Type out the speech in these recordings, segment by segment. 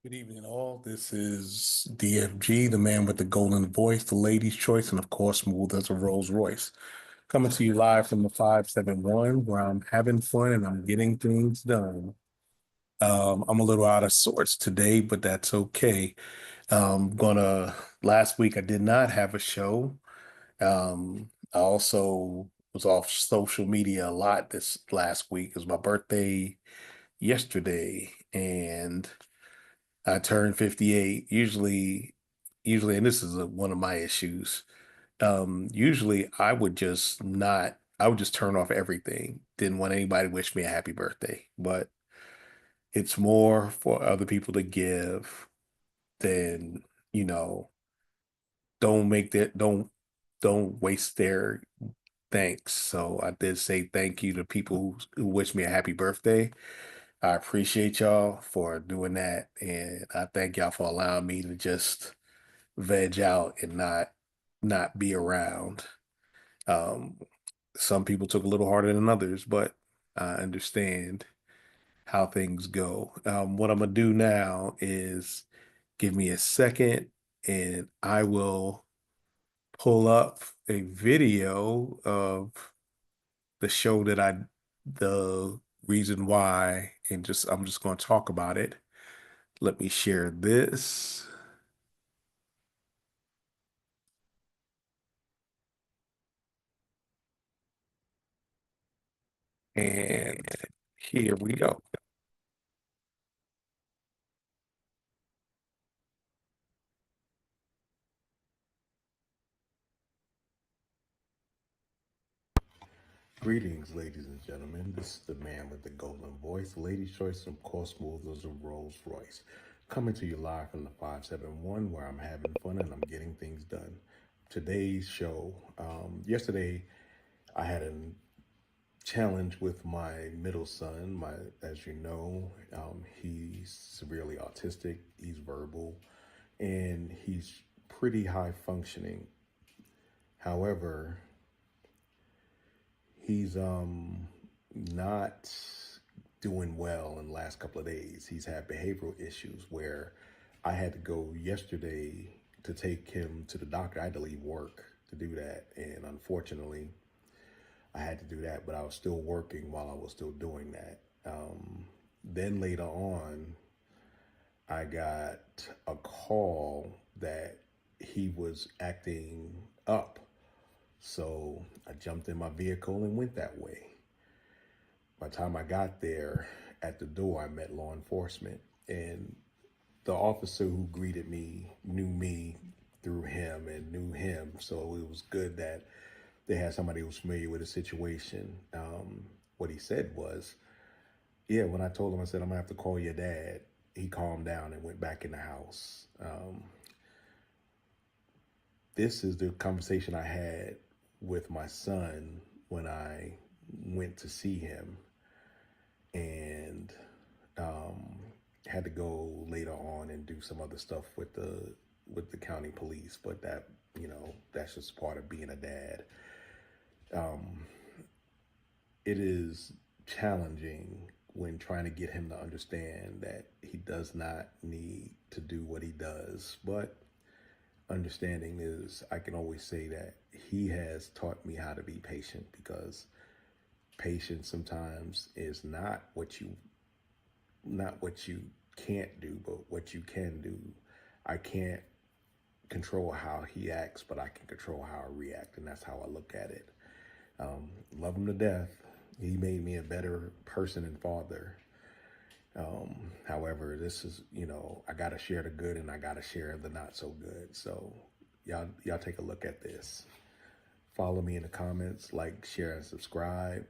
Good evening, all. This is DFG, the man with the golden voice, the lady's choice, and of course, smooth as a Rolls Royce. Coming to you live from the 571, where I'm having fun and I'm getting things done. I'm a little out of sorts today, but that's okay. Last week I did not have a show. I also was off social media a lot this last week. It was my birthday yesterday, and I turned 58. Usually, and this is one of my issues. Usually I would just turn off everything. Didn't want anybody to wish me a happy birthday, but it's more for other people to give than, you know, don't make that, don't waste their thanks. So I did say thank you to people who wish me a happy birthday. I appreciate y'all for doing that. And I thank y'all for allowing me to just veg out and not be around. Um, some people took a little harder than others, but I understand how things go. What I'm gonna do now is give me a second and I will pull up a video of the show the reason why, and I'm just gonna talk about it. Let me share this. And here we go. Greetings, ladies and gentlemen. This is the man with the golden voice, Lady's Choice, of course, smooth as a Rolls Royce. Coming to you live from the 571, where I'm having fun and I'm getting things done. Today's show, yesterday I had a challenge with my middle son. As you know, he's severely autistic, he's verbal, and he's pretty high functioning. However, he's not doing well in the last couple of days. He's had behavioral issues where I had to go yesterday to take him to the doctor. I had to leave work to do that. And unfortunately, I had to do that, but I was still working while I was still doing that. Then later on, I got a call that he was acting up. So I jumped in my vehicle and went that way. By the time I got there, at the door, I met law enforcement, and the officer who greeted me knew me through him and knew him. So it was good that they had somebody who was familiar with the situation. What he said was, yeah, when I told him, I said, I'm gonna have to call your dad, he calmed down and went back in the house. This is the conversation I had with my son when I went to see him, and had to go later on and do some other stuff with the county police. But that, that's just part of being a dad. It is challenging when trying to get him to understand that he does not need to do what he does. But understanding is, I can always say that he has taught me how to be patient, because patience sometimes is not what you can't do, but what you can do. I can't control how he acts, but I can control how I react, and that's how I look at it. Love him to death. He made me a better person and father. However, this is, I gotta share the good and I gotta share the not so good. So y'all take a look at this. Follow me in the comments, like, share, and subscribe.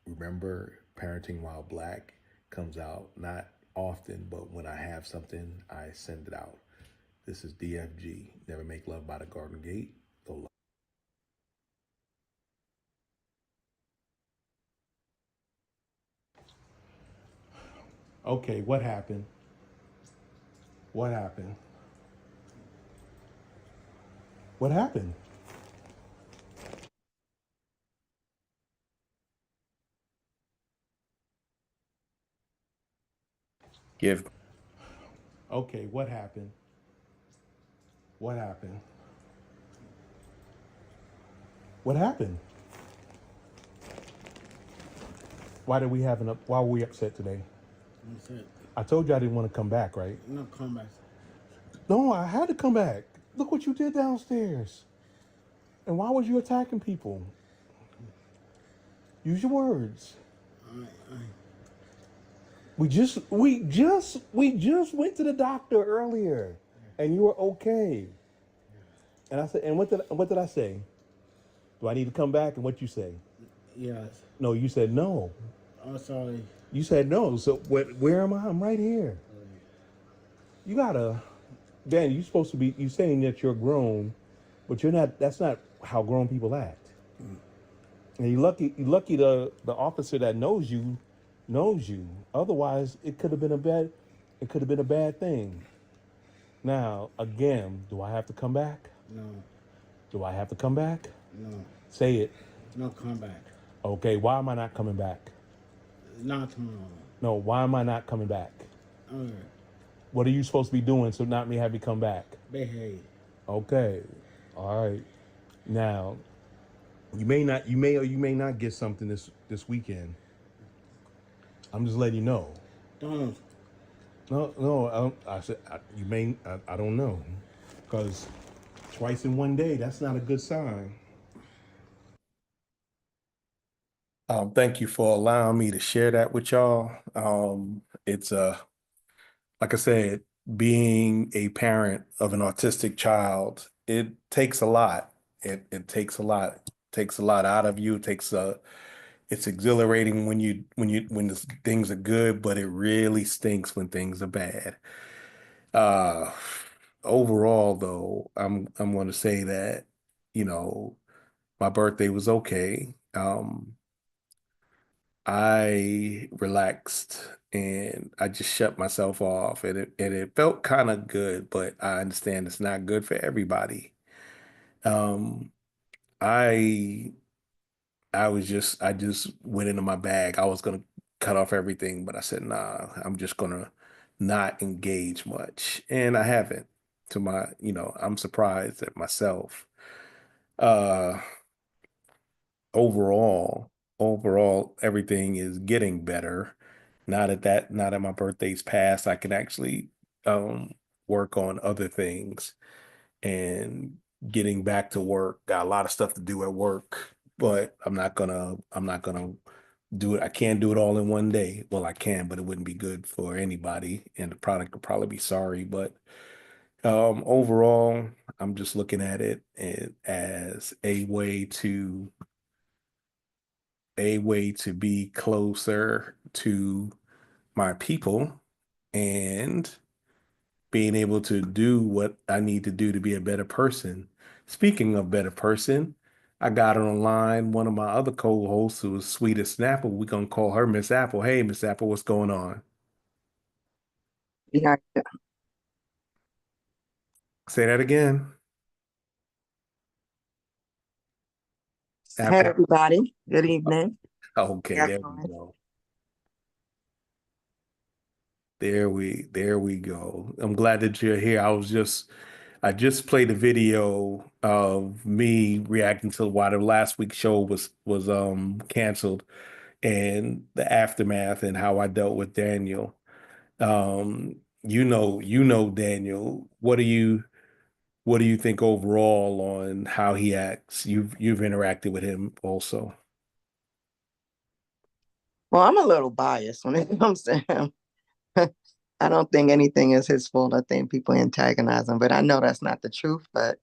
Remember, Parenting While Black comes out not often, but when I have something, I send it out. This is DFG. Never make love by the garden gate. Okay, what happened? What happened? What happened? Give. Okay, what happened? What happened? What happened? Why were we upset today? That's it. I told you I didn't want to come back, right? No combat. No, I had to come back. Look what you did downstairs. And why was you attacking people? Use your words. We just went to the doctor earlier, and you were okay. And I said, and what did I say? Do I need to come back? And what you say? Yes. No, you said no. Oh, sorry. You said no. So where am I? I'm right here. You gotta, Dan. You're supposed to be. You saying that you're grown, but you're not. That's not how grown people act. And you're lucky. The officer that knows you. Otherwise, it could have been a bad. It could have been a bad thing. Now, again, do I have to come back? No. Do I have to come back? No. Say it. No combat. Okay, why am I not coming back? Not tomorrow. No, why am I not coming back? Okay. What are you supposed to be doing so not me have you come back? Behave. Okay. All right. Now, you may or you may not get something this weekend. I'm just letting you know. Don't. No. I said you may. I don't know, because twice in one day, that's not a good sign. Thank you for allowing me to share that with y'all. It's like I said, being a parent of an autistic child, it takes a lot. It takes a lot. It takes a lot out of you. It's exhilarating when the things are good, but it really stinks when things are bad. Uh, Overall though, I'm going to say that, you know, my birthday was okay. I relaxed and I just shut myself off, and it felt kind of good, but I understand it's not good for everybody. Um, I I just went into my bag. I was gonna cut off everything, but I said, nah, I'm just gonna not engage much. And I haven't, I'm surprised at myself. Uh, overall, overall, everything is getting better. Now that my birthday's passed, I can actually um work on other things and getting back to work. Got a lot of stuff to do at work, but I'm not gonna do it. I can't do it all in one day. Well, I can, but it wouldn't be good for anybody, and the product would probably be sorry. But overall, I'm just looking at it as a way to be closer to my people and being able to do what I need to do to be a better person. Speaking of better person, I got on the line one of my other co-hosts who is sweet as Snapple. We're gonna call her Miss Apple. Hey, Miss Apple, what's going on? Yeah. Say that again. Hey, Apple. everybody. Good evening. Okay, Yes, there we go. There we go. I'm glad that you're here. I just played a video of me reacting to why the last week's show was canceled and the aftermath and how I dealt with Daniel. You know Daniel. What do you think overall on how he acts? You've interacted with him also. Well, I'm a little biased when it comes to him. I don't think anything is his fault. I think people antagonize him, but I know that's not the truth. But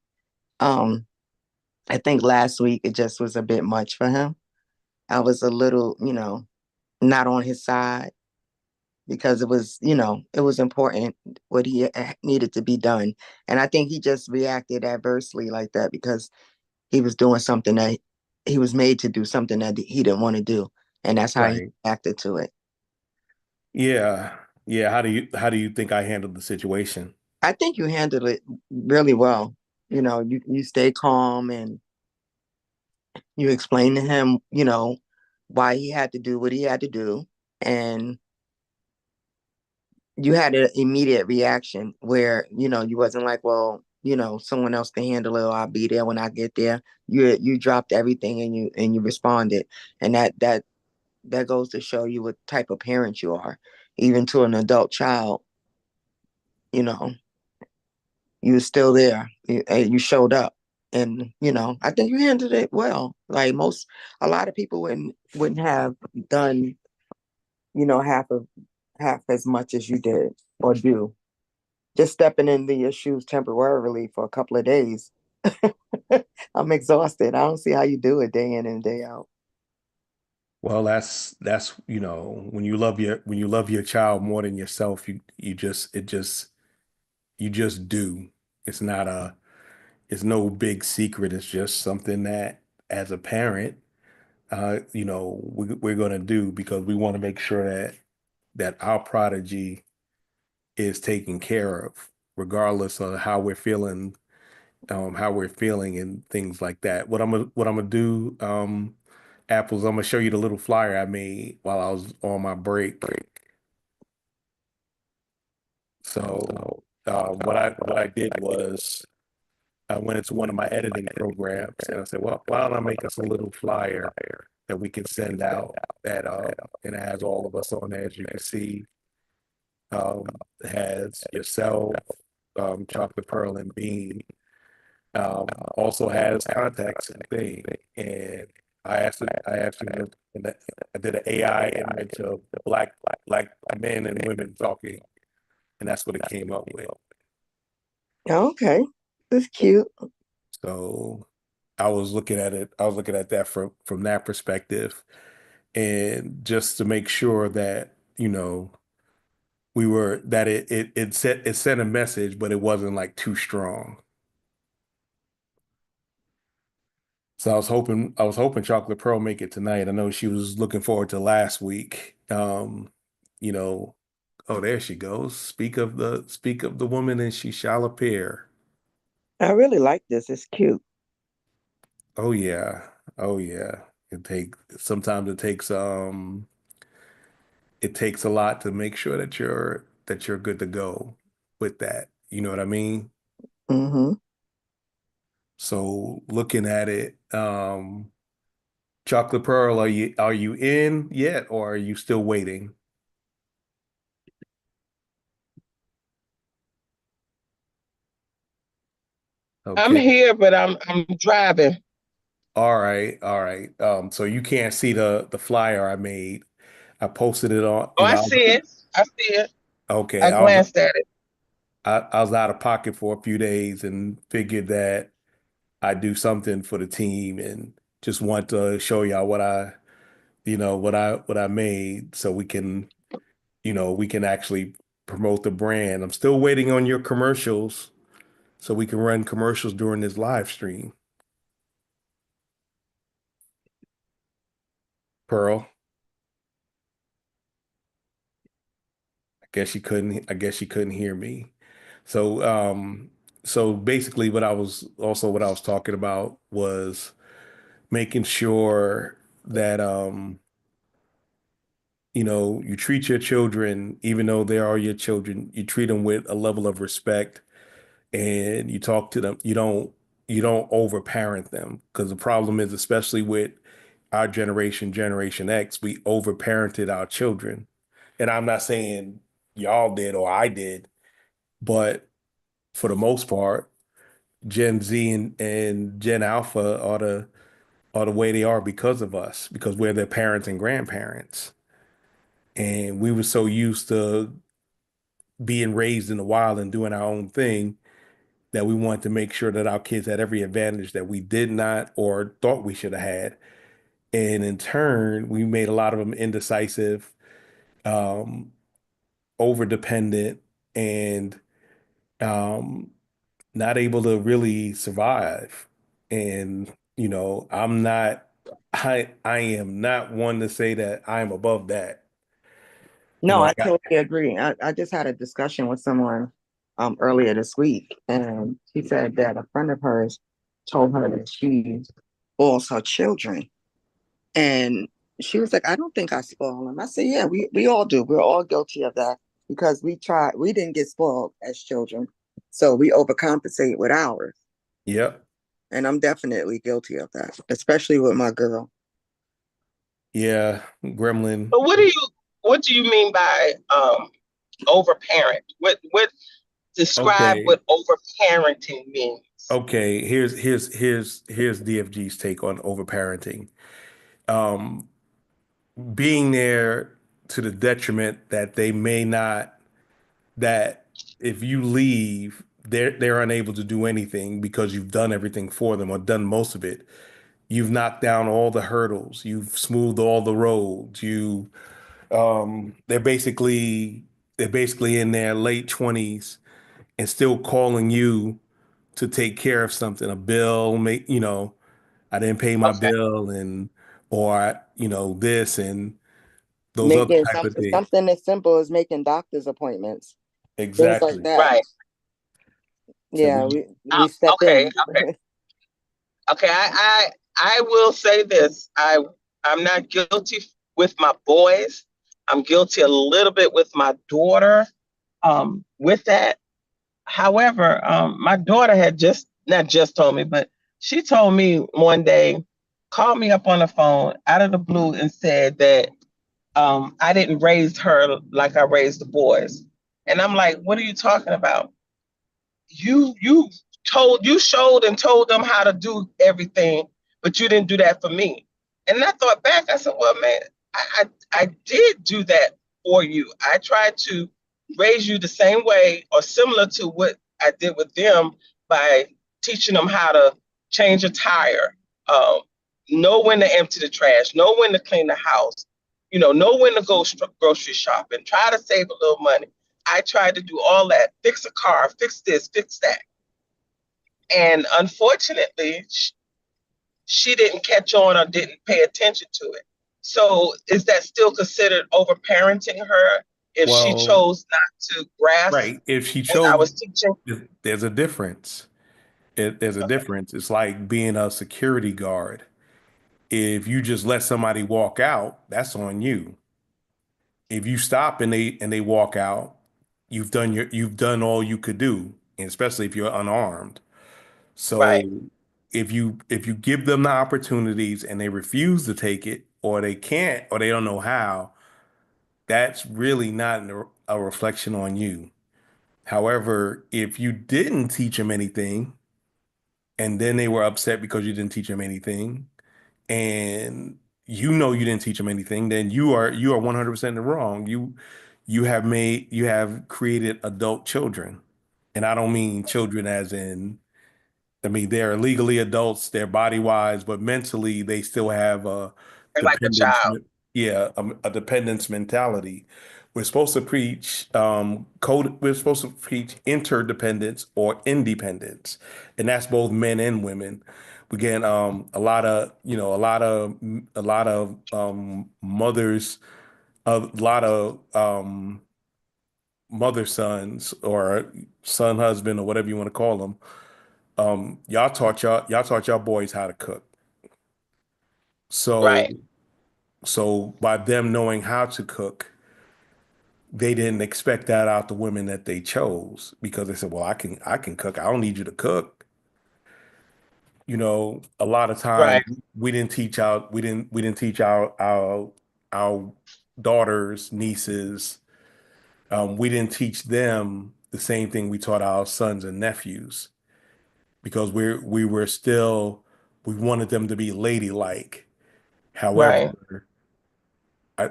um, I think last week it just was a bit much for him. I was a little, not on his side because it was important what he needed to be done. And I think he just reacted adversely like that because he was doing something that he was made to do, something that he didn't want to do. And that's how he Right. acted to it. Yeah. Yeah. How do you think I handled the situation? I think you handled it really well. You stay calm and you explain to him, why he had to do what he had to do. And you had an immediate reaction where, you wasn't like, well, someone else can handle it, or I'll be there when I get there. You dropped everything and you responded. And that goes to show you what type of parent you are. Even to an adult child, you know, you were still there. You showed up. And, I think you handled it well. Like a lot of people wouldn't have done, half as much as you did or do. Just stepping into your shoes temporarily for a couple of days. I'm exhausted. I don't see how you do it day in and day out. Well, that's when you love your child more than yourself, you just do. It's not a it's no big secret. It's just something that as a parent, we're going to do because we want to make sure that our prodigy is taken care of, regardless of how we're feeling and things like that. What I'm gonna do, Apples, I'm gonna show you the little flyer I made while I was on my break. So what I did was I went into one of my editing programs and I said, well, why don't I make us a little flyer that we can send out that and it has all of us on there, as you can see. It has yourself, Chocolate Pearl and Bean. Also has contacts and thing. And I asked him, and I did an AI image of black men and women talking, and that's what it came up with. Okay. That's cute. So I was looking at it. I was looking at that from that perspective, and just to make sure that we were that it sent a message, but it wasn't like too strong. So I was hoping Chocolate Pearl make it tonight. I know she was looking forward to last week. You know, oh, there she goes. Speak of the woman, and she shall appear. I really like this. It's cute. Oh yeah. Oh yeah. Sometimes it takes a lot to make sure that you're good to go with that. You know what I mean? Mm-hmm. So looking at it, Chocolate Pearl, are you in yet or are you still waiting? I'm Okay. here, but I'm driving. All right. All right. So you can't see the flyer I made. I posted it on, Oh, I see it. I see it. okay. I glanced at it. I was out of pocket for a few days and figured that I'd do something for the team and just want to show y'all what I made so we can actually promote the brand. I'm still waiting on your commercials so we can run commercials during this live stream. Pearl, I guess she couldn't hear me. So so basically what I was talking about was making sure that you treat your children, even though they are your children, you treat them with a level of respect and you talk to them. You don't overparent them because the problem is, especially with our generation, Generation X, we overparented our children. And I'm not saying y'all did or I did, but for the most part, Gen Z and Gen Alpha are the way they are because of us, because we're their parents and grandparents. And we were so used to being raised in the wild and doing our own thing that we wanted to make sure that our kids had every advantage that we did not or thought we should have had. And in turn, we made a lot of them indecisive, um, over dependent, and um, not able to really survive. And, I am not one to say that I'm above that. No, I I got, totally agree. I just had a discussion with someone earlier this week, and she said that a friend of hers told her that she spoils her children. And she was like, I don't think I spoil them. I said, yeah, we all do. We're all guilty of that. because we didn't get spoiled as children. So we overcompensate with ours. Yep. And I'm definitely guilty of that, especially with my girl. Yeah, gremlin. But what do you mean by overparent? What describe Okay. what overparenting means? Okay. Here's DFG's take on overparenting. Um, being there to the detriment that they may not, that if you leave, they're unable to do anything because you've done everything for them or done most of it. You've knocked down all the hurdles. You've smoothed all the roads. They're basically in their late 20s and still calling you to take care of something, a bill, I didn't pay my Okay. bill or this and those other Making type of things. something as simple as making doctor's appointments. Things like Exactly. that. Right. So Yeah, we step okay. in. Okay. Okay. I will say this. I'm not guilty with my boys. I'm guilty a little bit with my daughter. With that. However, my daughter had not just told me, but she told me one day, called me up on the phone out of the blue and said that I didn't raise her like I raised the boys. And I'm like, what are you talking about? You showed and told them how to do everything, but you didn't do that for me. And I thought back, I said, well, man, I did do that for you. I tried to raise you the same way or similar to what I did with them by teaching them how to change a tire, um, know when to empty the trash, know when to clean the house, know when to go grocery shopping, try to save a little money. I tried to do all that, fix a car, fix this, fix that. And unfortunately, she didn't catch on or didn't pay attention to it. So is that still considered overparenting her if she Well, chose not to grasp right. If she what I chose, was teaching? there's a difference. There's a Okay. difference. It's like being a security guard. If you just let somebody walk out, that's on you. If you stop and they walk out, you've done all you could do, and especially if you're unarmed. Right. So if you give them the opportunities and they refuse to take it, or they can't, or they don't know how, that's really not a reflection on you. However, if you didn't teach them anything, and then they were upset because you didn't teach them anything, and you didn't teach them anything, then you are 100% in the wrong. You have created adult children, and I don't mean children as in, I mean, they're legally adults, they're body wise, but mentally they still have a They're like a dependence. child. Yeah, a dependence mentality. We're supposed to preach interdependence or independence, and that's both men and women. We get a lot of mothers, a lot of mother sons or son husband or whatever you want to call them. Y'all taught y'all boys how to cook. So Right. so by them knowing how to cook, they didn't expect that out the women that they chose because they said, "Well, I can cook. I don't need you to cook." A lot of times Right. we didn't teach our daughters, nieces, we didn't teach them the same thing we taught our sons and nephews because we wanted them to be ladylike. Right. However,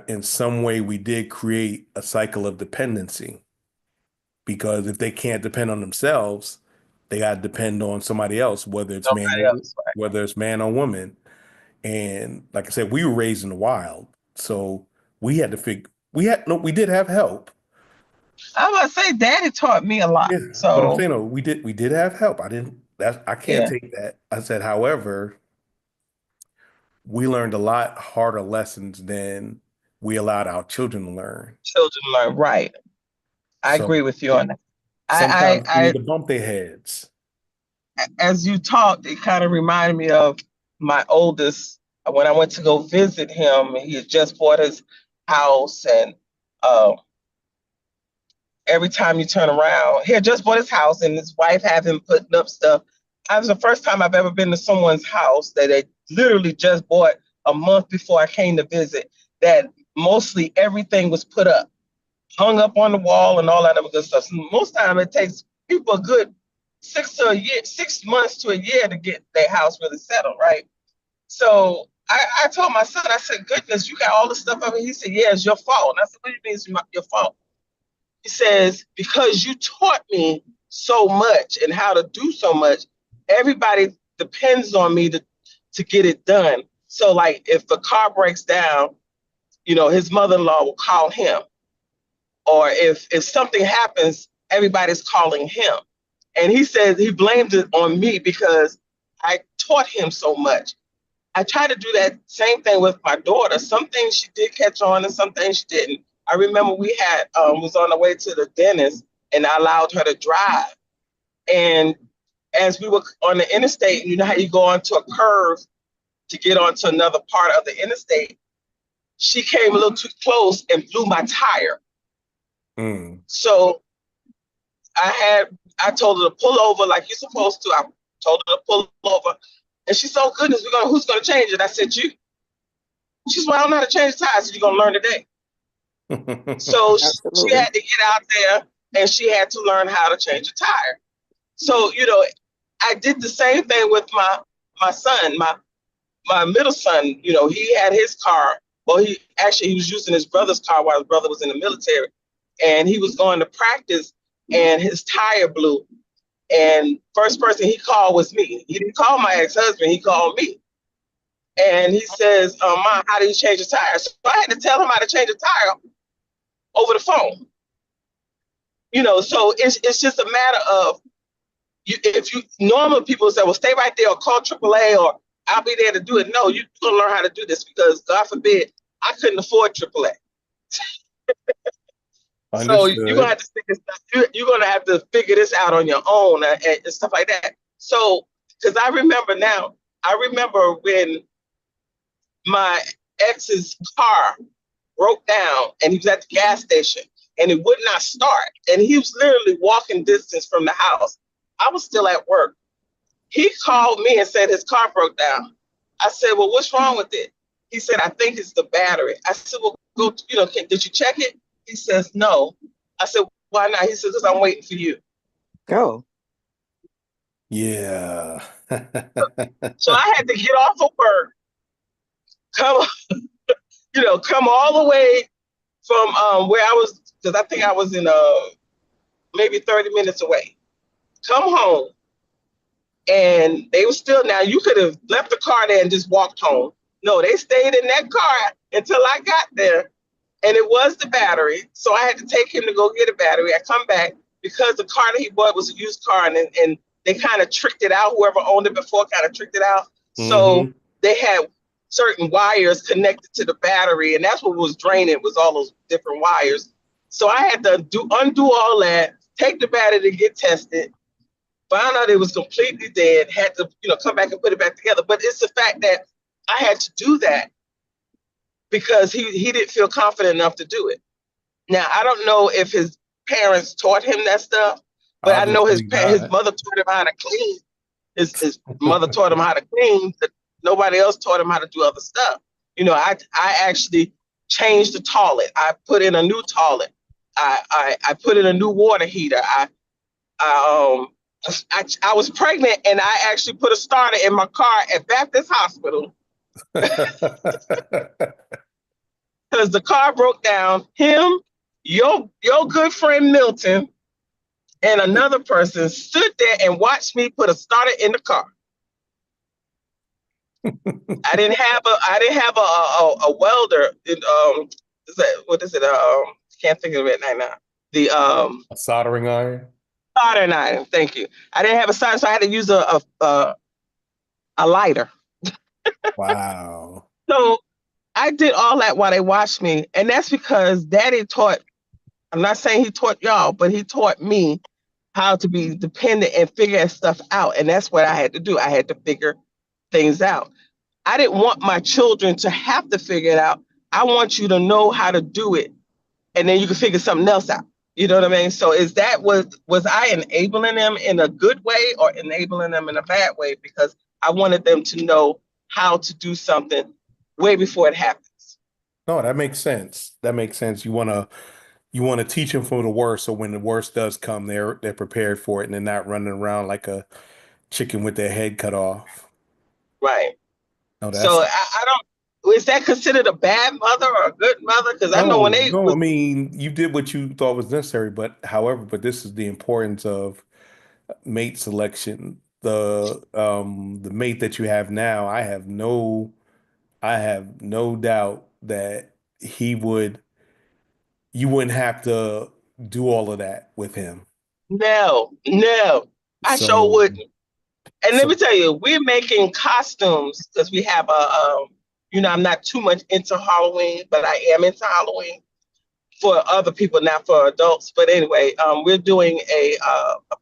in some way, we did create a cycle of dependency because if they can't depend on themselves, they got to depend on somebody else, Nobody else. Right. whether it's man or woman. And like I said, we were raised in the wild, so we had to figure. We did have help. I was about to say, Daddy taught me a lot. Yeah, but I'm So saying, no, we did have help. I can't yeah, take that. I said, however, we learned a lot harder lessons than we allowed our children to learn. children learn. Right. I So agree with you on that. sometimes we I need to bump their heads. as you talked, it kind of reminded me of my oldest when I went to go visit him. He had just bought his house, and uh, every time you turn around. He had just bought his house and his wife had him putting up stuff. That was the first time I've ever been to someone's house that they literally just bought a month before I came to visit, that mostly everything was put up, hung up on the wall and all that other good stuff. So most time it takes people a good 6 months to a year to get their house really settled, right? So I told my son, I said, goodness, you got all this stuff up here. He said, yeah, it's your fault. And I said, what do you mean it's your fault? He says, because you taught me so much and how to do so much, everybody depends on me to get it done. So like if the car breaks down, you know, his mother-in-law will call him. Or if something happens, everybody's calling him. And he says he blamed it on me because I taught him so much. I try to do that same thing with my daughter. Some things she did catch on and some things she didn't. I remember we had was on the way to the dentist and I allowed her to drive. And as we were on the interstate, you know how you go onto a curve to get onto another part of the interstate, she came a little too close and blew my tire. So I told her to pull over like you're supposed to. I told her to pull over. And she said, oh, goodness, who's going to change it? I said, you. She said, well, I don't know how to change the tires. So you're going to learn today. So she had to get out there and she had to learn how to change a tire. So, you know, I did the same thing with my son, my middle son. You know, he had his car. Well, he was using his brother's car while his brother was in the military. And he was going to practice and his tire blew. And first person he called was me. He didn't call my ex-husband, he called me. And he says, Mom, how do you change a tire? So I had to tell him how to change a tire over the phone. You know, so it's just a matter of, if you normal people say, well, stay right there or call AAA or I'll be there to do it. No, you're going to learn how to do this because God forbid, I couldn't afford AAA. So you're gonna have to figure this out on your own and stuff like that. So, because I remember when my ex's car broke down and he was at the gas station and it would not start. And he was literally walking distance from the house. I was still at work. He called me and said his car broke down. I said, well, what's wrong with it? He said, I think it's the battery. I said, well, go, did you check it? He says, no. I said, why not? He says, because I'm waiting for you. Go. Yeah. So I had to get off of work, come all the way from where I was, because I think I was in maybe 30 minutes away. Come home. And they were still, now you could have left the car there and just walked home. No, they stayed in that car until I got there. And it was the battery. So I had to take him to go get a battery. I come back because the car that he bought was a used car and they kind of tricked it out. Whoever owned it before kind of tricked it out. So they had certain wires connected to the battery and that's what was draining, was all those different wires. So I had to undo all that, take the battery to get tested, found out it was completely dead, had to, come back and put it back together. But it's the fact that I had to do that because he didn't feel confident enough to do it. Now, I don't know if his parents taught him that stuff, but I know his mother taught him how to clean. His mother taught him how to clean, but nobody else taught him how to do other stuff. I actually changed the toilet. I put in a new toilet. I put in a new water heater. I was pregnant and I actually put a starter in my car at Baptist Hospital. Because the car broke down. Him, your good friend Milton, and another person stood there and watched me put a starter in the car. I didn't have a welder. What is it? Can't think of it right now. A soldering iron. Soldering iron. Thank you. I didn't have a solder, so I had to use a lighter. Wow. So I did all that while they watched me. And that's because Daddy taught, I'm not saying he taught y'all, but he taught me how to be dependent and figure stuff out. And that's what I had to do. I had to figure things out. I didn't want my children to have to figure it out. I want you to know how to do it. And then you can figure something else out. You know what I mean? So is that was I enabling them in a good way or enabling them in a bad way? Because I wanted them to know how to do something way before it happens. No, that makes sense. That makes sense. You want to teach them for the worst, so when the worst does come, they're prepared for it, and they're not running around like a chicken with their head cut off. Right. No, So that's I don't, is that considered a bad mother or a good mother? Because I know when no, they no. I was mean, you did what you thought was necessary, but this is the importance of mate selection. The mate that you have now, I have no doubt that you wouldn't have to do all of that with him. no, I sure So, wouldn't. And let so me tell you, we're making costumes because we have I'm not too much into Halloween, but I am into Halloween for other people, not for adults. But anyway, we're doing a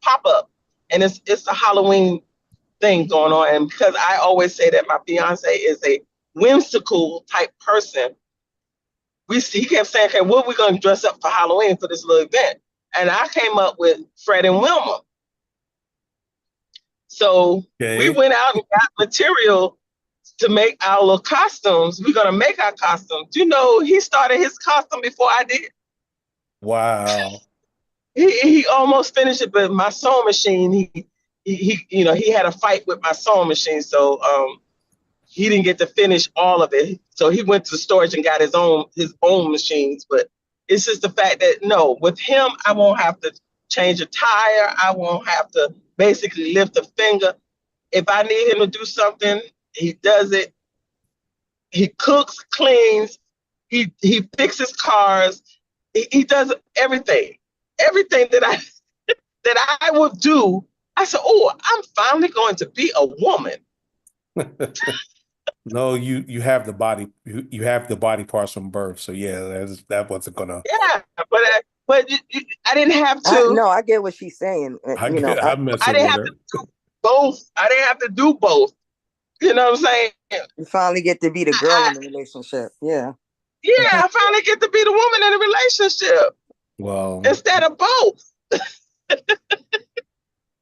pop up, and it's a Halloween thing going on. And because I always say that my fiance is a whimsical type person, he kept saying, "Okay, what are we going to dress up for Halloween for this little event?" And I came up with Fred and Wilma. So we okay. went out and got material to make our little costumes. We're gonna make our costumes. You know, he started his costume before I did. Wow. He almost finished it, but my sewing machine, he had a fight with my sewing machine, so he didn't get to finish all of it. So he went to storage and got his own machines. But it's just the fact that no, with him, I won't have to change a tire. I won't have to basically lift a finger. If I need him to do something, he does it. He cooks, cleans, he fixes cars. He does everything. Everything that I would do. I said, "Oh, I'm finally going to be a woman." No, you have the body you have the body parts from birth. So yeah, that wasn't gonna Yeah, but I didn't have to. No, I get what she's saying. I'm I messing didn't with have to her. do both. I didn't have to do both. You know what I'm saying? you finally get to be the girl I, in the relationship. Yeah. yeah, I finally get to be the woman in a relationship Well, instead of both.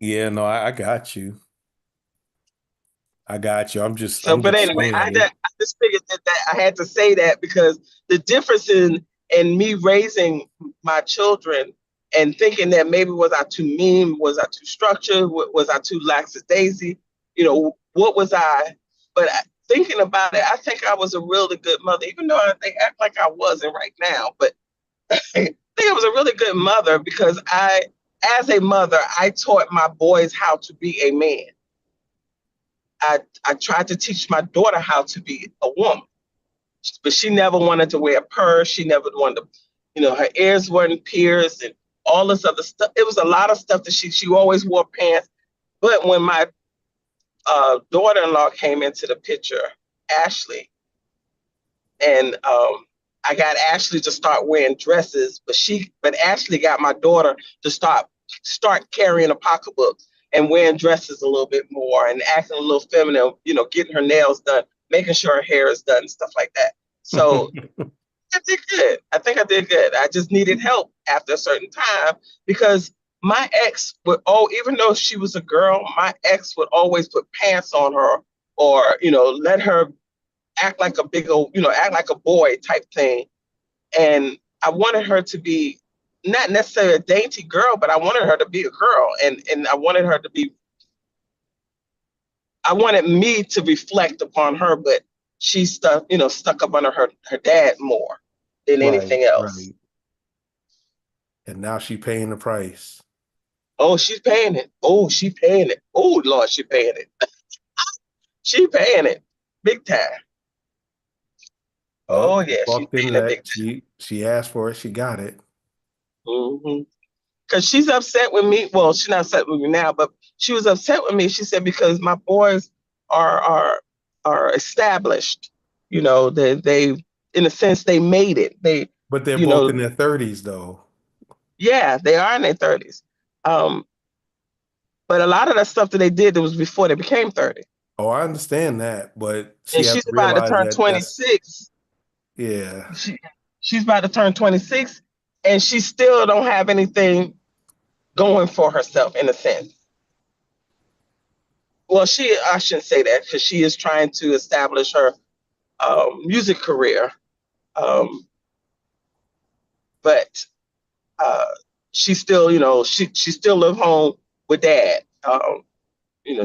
yeah, no, I got you. I got you. I'm just So, I'm but just anyway, saying it. I just figured that I had to say that because the difference in me raising my children and thinking that maybe was I too mean, was I too structured, was I too lackadaisy, what was I? But thinking about it, I think I was a really good mother, even though they act like I wasn't right now. But I think I was a really good mother because as a mother, I taught my boys how to be a man. I tried to teach my daughter how to be a woman, but she never wanted to wear a purse. She never wanted to, her ears weren't pierced and all this other stuff. It was a lot of stuff that she always wore pants. But when my daughter-in-law came into the picture, Ashley, and I got Ashley to start wearing dresses, but Ashley got my daughter to start carrying a pocketbook and wearing dresses a little bit more and acting a little feminine, getting her nails done, making sure her hair is done and stuff like that. So I did good. I think I did good. I just needed help after a certain time because my ex even though she was a girl, my ex would always put pants on her or, let her act like a big old, act like a boy type thing. And I wanted her to be not necessarily a dainty girl, but I wanted her to be a girl. And I wanted me to reflect upon her, but she stuck up under her dad more than Right, anything else. right. And now she paying the price. Oh, she's paying it. Oh, she paying it. Oh, Lord, she paying it. She paying it big time. Oh, Oh, yeah, she walked into paying it big that. She asked for it, she got it. time. Because she's upset with me. Well, she's not upset with me now, but she was upset with me. She said because my boys are are established. They in a sense they made it. They, But they're you both know, in their 30s though. yeah, they are in their 30s. Um, but a lot of that stuff that they did that was before they became 30. Oh, I understand that, but she And has she's to about to realize turn that that's 26. yeah. She's about to turn 26. and she still don't have anything going for herself in a sense. Well, I shouldn't say that because she is trying to establish her music career. But she still, she still live home with dad.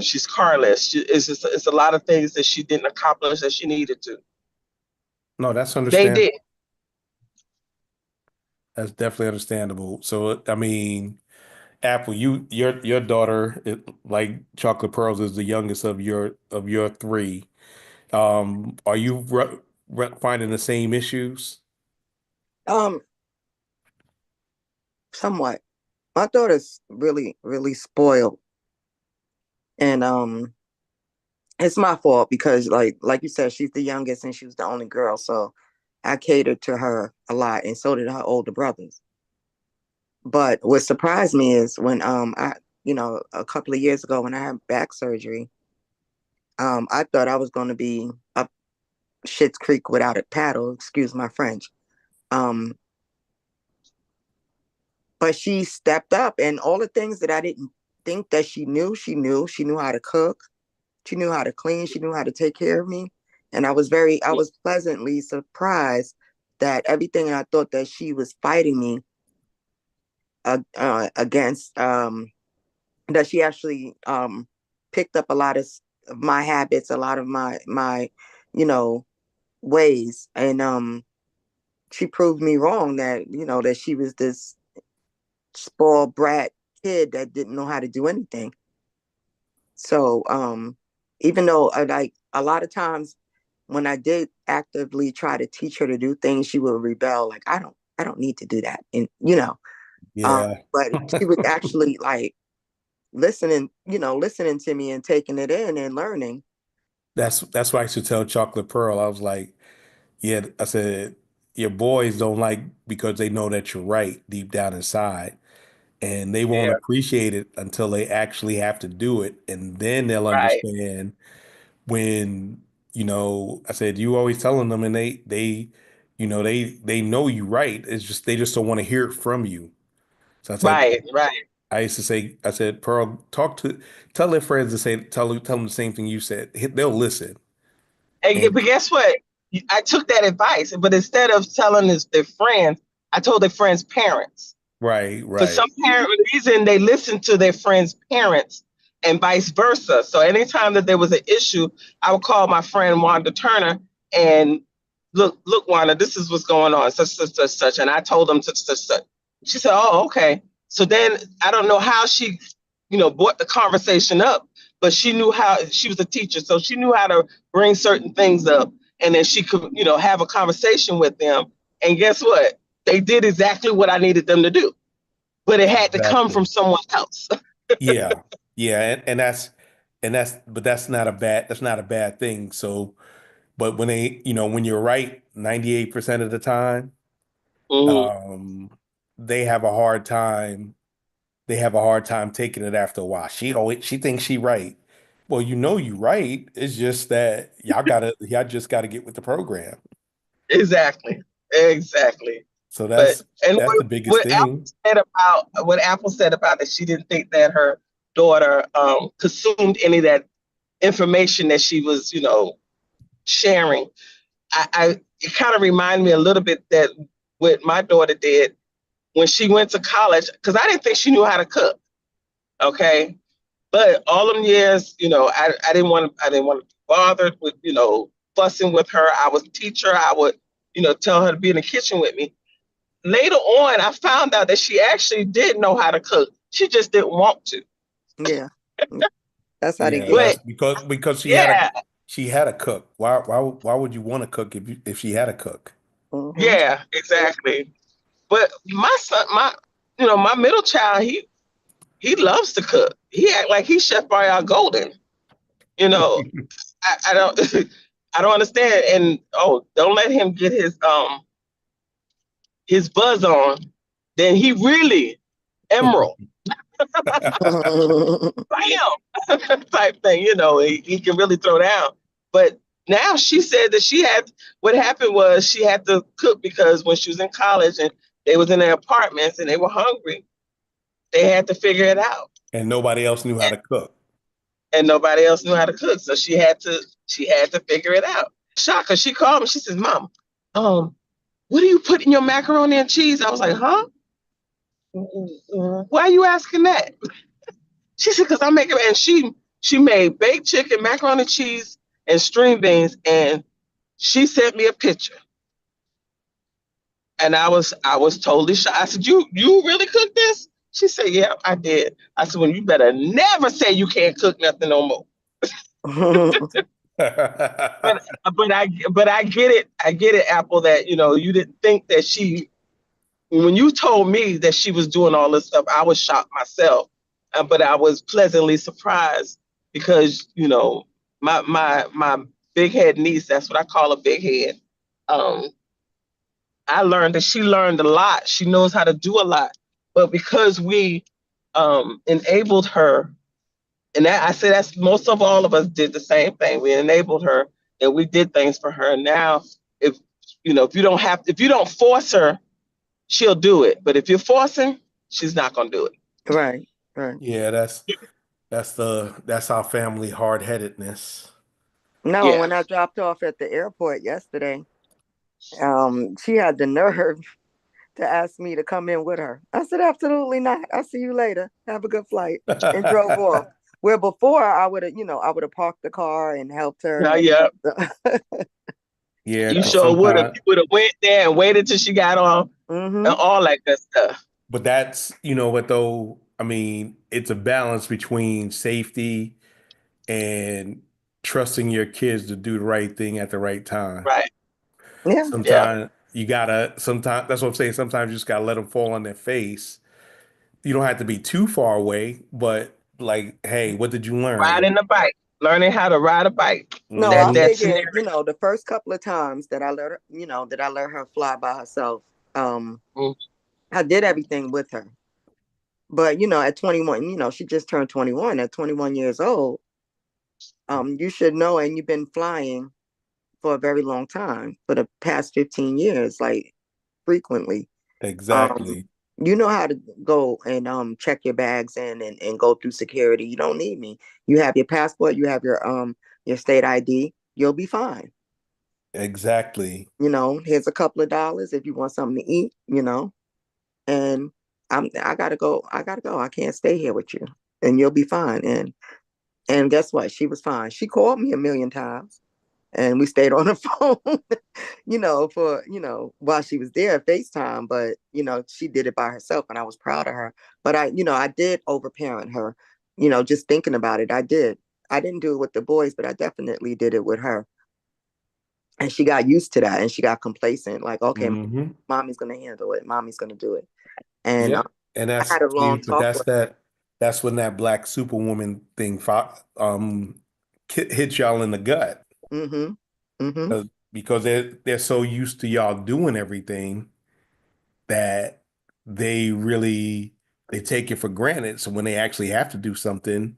She's carless. It's a lot of things that she didn't accomplish that she needed to. No, that's They understandable. did. That's definitely understandable. So, I mean, Apple, your daughter, like Chocolate Pearls, is the youngest of your three. Are you finding the same issues? Um, somewhat. My daughter's really, really spoiled. And it's my fault because like you said, she's the youngest and she was the only girl. So I catered to her a lot, and so did her older brothers. But what surprised me is when a couple of years ago when I had back surgery, I thought I was gonna be up Shit's Creek without a paddle, excuse my French. Um, but she stepped up, and all the things that I didn't think that she knew, she knew. She knew how to cook, she knew how to clean, she knew how to take care of me. And I was pleasantly surprised that everything I thought that she was fighting me against, that she actually picked up a lot of my habits, a lot of my ways, and she proved me wrong that that she was this spoiled brat kid that didn't know how to do anything. So even though like a lot of times when I did actively try to teach her to do things, she would rebel, like I don't need to do that, and Yeah. but she was actually like listening to me and taking it in and learning. That's why I used to tell Chocolate Pearl. I was like, yeah, I said, your boys don't like because they know that you're right deep down inside. And they won't Yeah, appreciate it until they actually have to do it. And then they'll right, understand when, I said, you always telling them and they know you right. It's just they just don't want to hear it from you. So right. I used to say, I said, Pearl, tell their friends to tell them the same thing you said. They'll listen. And But guess what? I took that advice, but instead of telling their friends, I told their friends' parents. right, For some right. parent reason, they listened to their friends' parents and vice versa. So anytime that there was an issue, I would call my friend Wanda Turner and look, Wanda, this is what's going on, such. And I told them such. She said, oh, okay. So then I don't know how she, brought the conversation up, but she knew how. She was a teacher, so she knew how to bring certain things up, and then she could, have a conversation with them. And guess what? They did exactly what I needed them to do, but it had to come from Exactly. someone else. Yeah. Yeah. But that's not a bad thing. So, but when you're right 98% of the time, Mhm. um, they have a hard time. They have a hard time taking it after a while. She thinks she right. Well, you right. It's just that y'all just gotta get with the program. Exactly. So But and that's the biggest thing. what Apple said about that, she didn't think that her daughter consumed any of that information that she was, sharing. It kind of reminded me a little bit that what my daughter did when she went to college, because I didn't think she knew how to cook. Okay. But all them years, I didn't want to be bothered with, fussing with her. I was a teacher. I would, tell her to be in the kitchen with me. Later on, I found out that she actually did know how to cook. She just didn't want to. Yeah, that's how they Yeah, get. But that's because yeah, she had a cook. Why would you want to cook if she had a cook? Hmm. yeah, exactly. But my son, my middle child, he loves to cook. He act like he's Chef Boyardee. You know, I don't I don't understand. And oh, don't let him get his buzz on. Then he really emerald, bam, type thing. He can really throw down. But now she said that what happened was she had to cook because when she was in college and They was in their apartments and they were hungry. They had to figure it out. And nobody else knew how to cook. And nobody else knew how to cook. So she had to figure it out. Shaka, she called me. She says, Mom, what do you put in your macaroni and cheese? I was like, huh? Why are you asking that? She said, because I'm making, and she made baked chicken, macaroni and cheese, and string beans, and she sent me a picture. And I was totally shocked. I said, you really cooked this? She said, yeah, I did. I said, well, you better never say you can't cook nothing no more. But but I get it. I get it, Apple, that you didn't think that she, when you told me that she was doing all this stuff, I was shocked myself. But I was pleasantly surprised because my big head niece, that's what I call a big head. Um, I learned that she learned a lot. She knows how to do a lot. But because we enabled her, and that, I say that's most of all of us did the same thing. We enabled her and we did things for her. Now, if if you don't force her, she'll do it. But if you're forcing, she's not gonna do it. Right, right. Yeah, that's our family hard-headedness. No, Yeah. when I dropped off at the airport yesterday, she had the nerve to ask me to come in with her. I said, absolutely not. I'll see you later. Have a good flight. And drove off. Where before I would have parked the car and helped her. Yeah. Yeah, You 'cause sure would have. sometimes, You would have went there and waited till she got on and Mm-hmm. all that good stuff. but that's, what though, I mean, it's a balance between safety and trusting your kids to do the right thing at the right time. Right. Yeah. Yeah. Sometimes that's what I'm saying. Sometimes you just gotta let them fall on their face. You don't have to be too far away, but like, hey, what did you learn? Riding a bike. Learning how to ride a bike. No, That I Hmm. that figured, scenario. the first couple of times that I let her, that I let her fly by herself, Mm. I did everything with her. But, at 21, she just turned 21. At 21 years old, you should know, and you've been flying for a very long time, for the past 15 years, like frequently. Um, Exactly. you know how to go and check your bags in and go through security. You don't need me. You have your passport, you have your state ID, you'll be fine. Exactly. Here's a couple of dollars if you want something to eat, and I gotta go. I gotta go. I can't stay here with you. And you'll be fine. And guess what? She was fine. She called me a million times and we stayed on the phone, for, while she was there, FaceTime, but, she did it by herself and I was proud of her. But I did overparent her, just thinking about it. I did. I didn't do it with the boys, but I definitely did it with her. And she got used to that and she got complacent. Like, okay, Hmm. mommy's going to handle it. Mommy's going to do it. And Yep. And I had a long but talk with that's when that black superwoman thing hits y'all in the gut. her. Mm-hmm. Mm-hmm. Because they're so used to y'all doing everything that they take it for granted. So when they actually have to do something,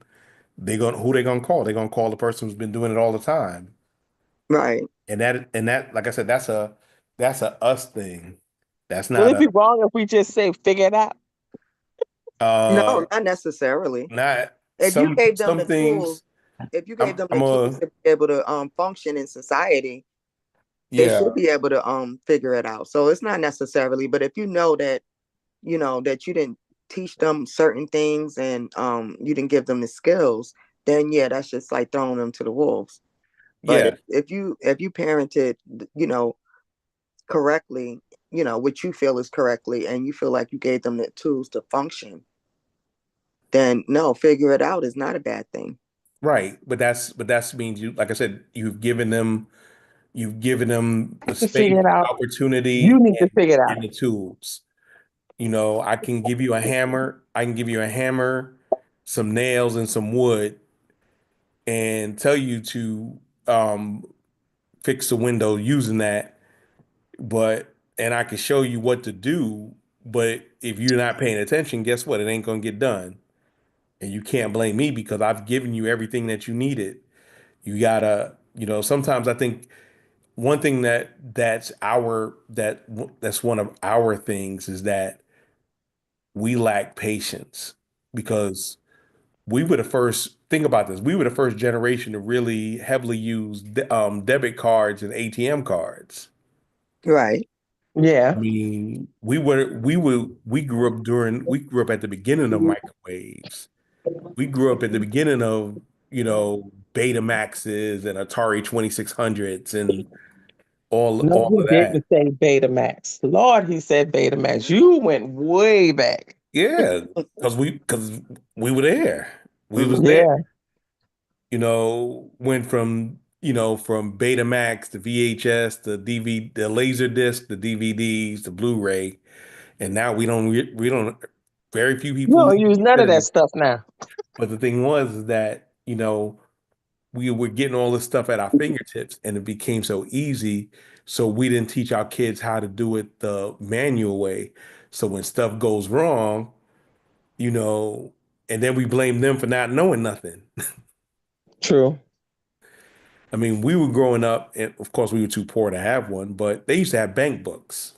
who they gonna call? They're gonna call the person who's been doing it all the time. Right. And that, like I said, that's a us thing. That's Would not it a be wrong if we just say figure it out? uh No, not necessarily. not If you gave them some the tools, things. if you gave I'm them the I'm tools a to be able to function in society, they should Yeah, be able to figure it out. So it's not necessarily, but if you know that, that you didn't teach them certain things and you didn't give them the skills, then yeah, that's just like throwing them to the wolves. But yeah, if you parented, correctly, what you feel is correctly, and you feel like you gave them the tools to function, then no, figure it out is not a bad thing. right. But that's means you, like I said, you've given them the To figure space, it out. You opportunity, need to figure it and out. the tools. I can give you a hammer. I can give you a hammer, some nails, and some wood, and tell you to um, fix the window using that. And I can show you what to do. But if you're not paying attention, guess what? It ain't gonna get done. And you can't blame me because I've given you everything that you needed. You gotta, sometimes I think one thing that's one of our things is that we lack patience because we were the first, think about this, we were the first generation to really heavily use debit cards and ATM cards. Right. I Yeah. mean, we grew up at the beginning of microwaves. We grew up at the beginning of, Betamaxes and Atari 2600s and No, all he of that. didn't say Betamax. Lord, he said Betamax. You went way back. Yeah, because we were there. We was there. Yeah. Went from Betamax to VHS to DVD, the laser disc, the DVDs, the Blu-ray, and now we don't very few You people don't even use use none it of that anymore. stuff now. But the thing was is that, we were getting all this stuff at our fingertips and it became so easy. So we didn't teach our kids how to do it the manual way. So when stuff goes wrong, you know, and then we blame them for not knowing nothing. True. I mean, we were growing up, and of course, we were too poor to have one, but they used to have bank books.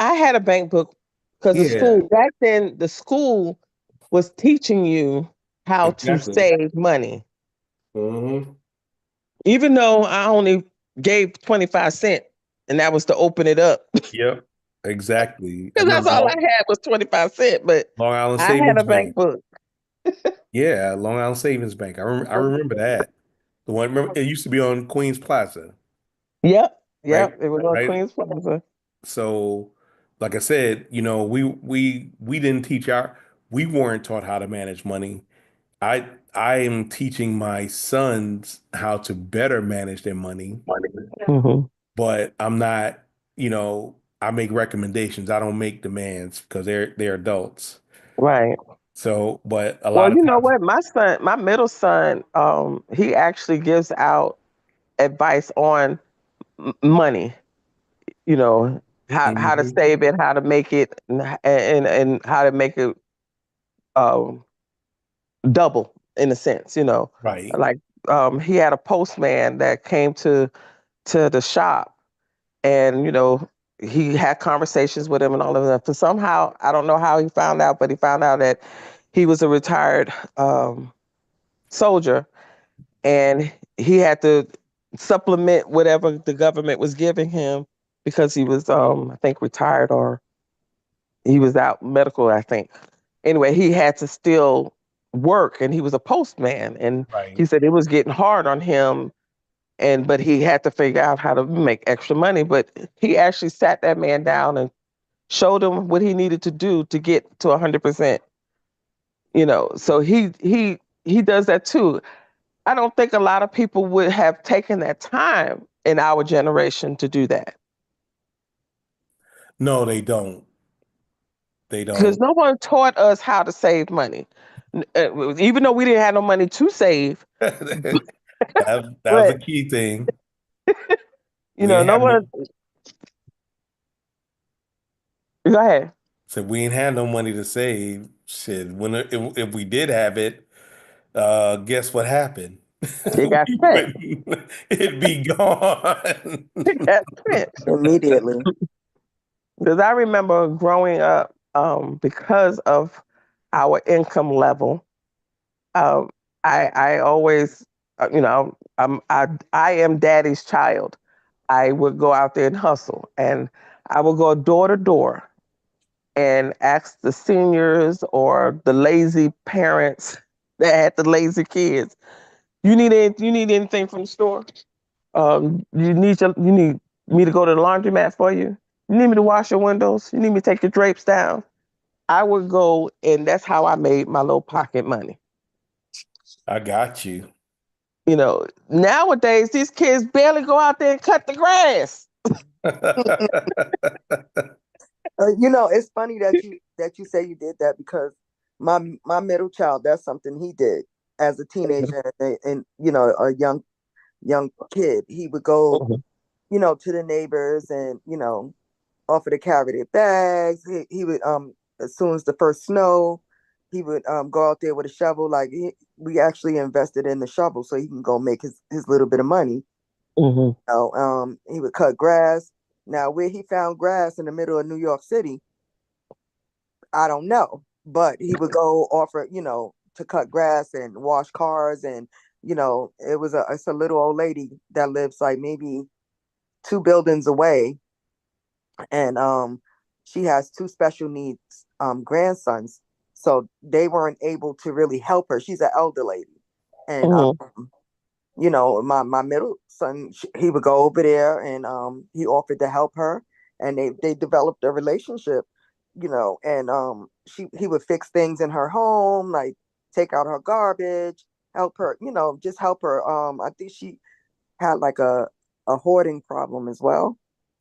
I had a bank book because the Yeah, school back then, the school was teaching you how to exactly. save money. Hmm. Even though I only gave 25 cents, and that was to open it up. Yep, exactly. I Because that's remember all I had was 25 cents. But Long Island I had Savings a bank Bank. book. Yeah, Long Island Savings Bank. I remember that. The one, remember, it used to be on Queens Plaza, Yep. right? Yep. It was on Right. Queens Plaza. So, like I said, we didn't we weren't taught how to manage money. I am teaching my sons how to better manage their money, Hmm. but I'm not, I make recommendations. I don't make demands because they're adults. Right. So, but a Well, lot of you know times, what? My middle son, he actually gives out advice on money. You know how to mhm, save it, how to make it, and how to make it um, double in a sense. right. Like he had a postman that came to the shop, and he had conversations with him and all of that. For somehow, I don't know how he found out, but he found out that he was a retired soldier, and he had to supplement whatever the government was giving him because he was, I think, retired, or he was out medical, I think. Anyway, he had to still work, and he was a postman, and he Right. said it was getting hard on him, but he had to figure out how to make extra money. But he actually sat that man down and showed him what he needed to do to get to 100%. So he does that too. I don't think a lot of people would have taken that time in our generation to do that, No, they don't. They because don't. no one taught us how to save money. Even though we didn't have no money to save, That was but the key thing. you We know, ain't no have no one. Go ahead. So we ain't had no money to save. Shit, if we did have it, guess what happened? It got spent. It'd be gone. It got spent. Immediately. Because I remember growing up, because of our income level, um, I always, I am daddy's child. I would go out there and hustle, and I would go door to door and ask the seniors or the lazy parents that had the lazy kids, you need anything from the store? You need me to go to the laundromat for you? You need me to wash your windows? You need me to take your drapes down? I would go, and that's how I made my little pocket money. I got you. Nowadays these kids barely go out there and cut the grass. It's funny that you say you did that because my middle child, that's something he did as a teenager and a young kid. He would go, Mhm. to the neighbors and offer to carry their bags. He would as soon as the first snow, he would go out there with a shovel. Like we actually invested in the shovel so he can go make his little bit of money. Hmm. He would cut grass. Now, where he found grass in the middle of New York City, I don't know. But he would go offer, to cut grass and wash cars, and it's a little old lady that lives like maybe two buildings away, and she has two special needs grandsons, so they weren't able to really help her. She's an elder lady, and Hmm. my middle son, he would go over there, and he offered to help her, and they developed a relationship, and he would fix things in her home, like take out her garbage, help her, just help her. I think she had like a hoarding problem as well,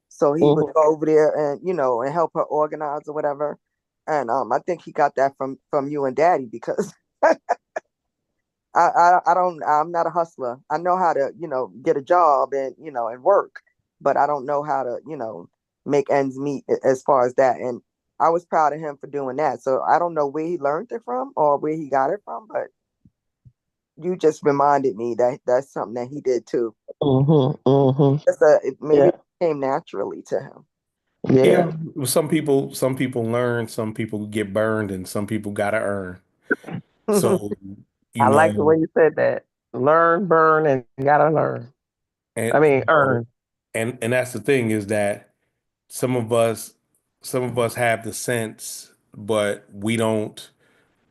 so he would Hmm. go over there and and help her organize or whatever. And I think he got that from you and Daddy, because I don't, I'm not a hustler. I know how to, get a job and, and work, but I don't know how to, make ends meet as far as that. And I was proud of him for doing that. So I don't know where he learned it from or where he got it from, but you just reminded me that that's something that he did too. Hmm. Hmm. Maybe Yeah. it came naturally to him. Yeah. Yeah, some people learn, some people get burned, and some people gotta earn. So, you I like the way know, you said that. Learn, burn, and gotta learn. I and mean, earn. and that's the thing is that some of us some of us have the sense, but we don't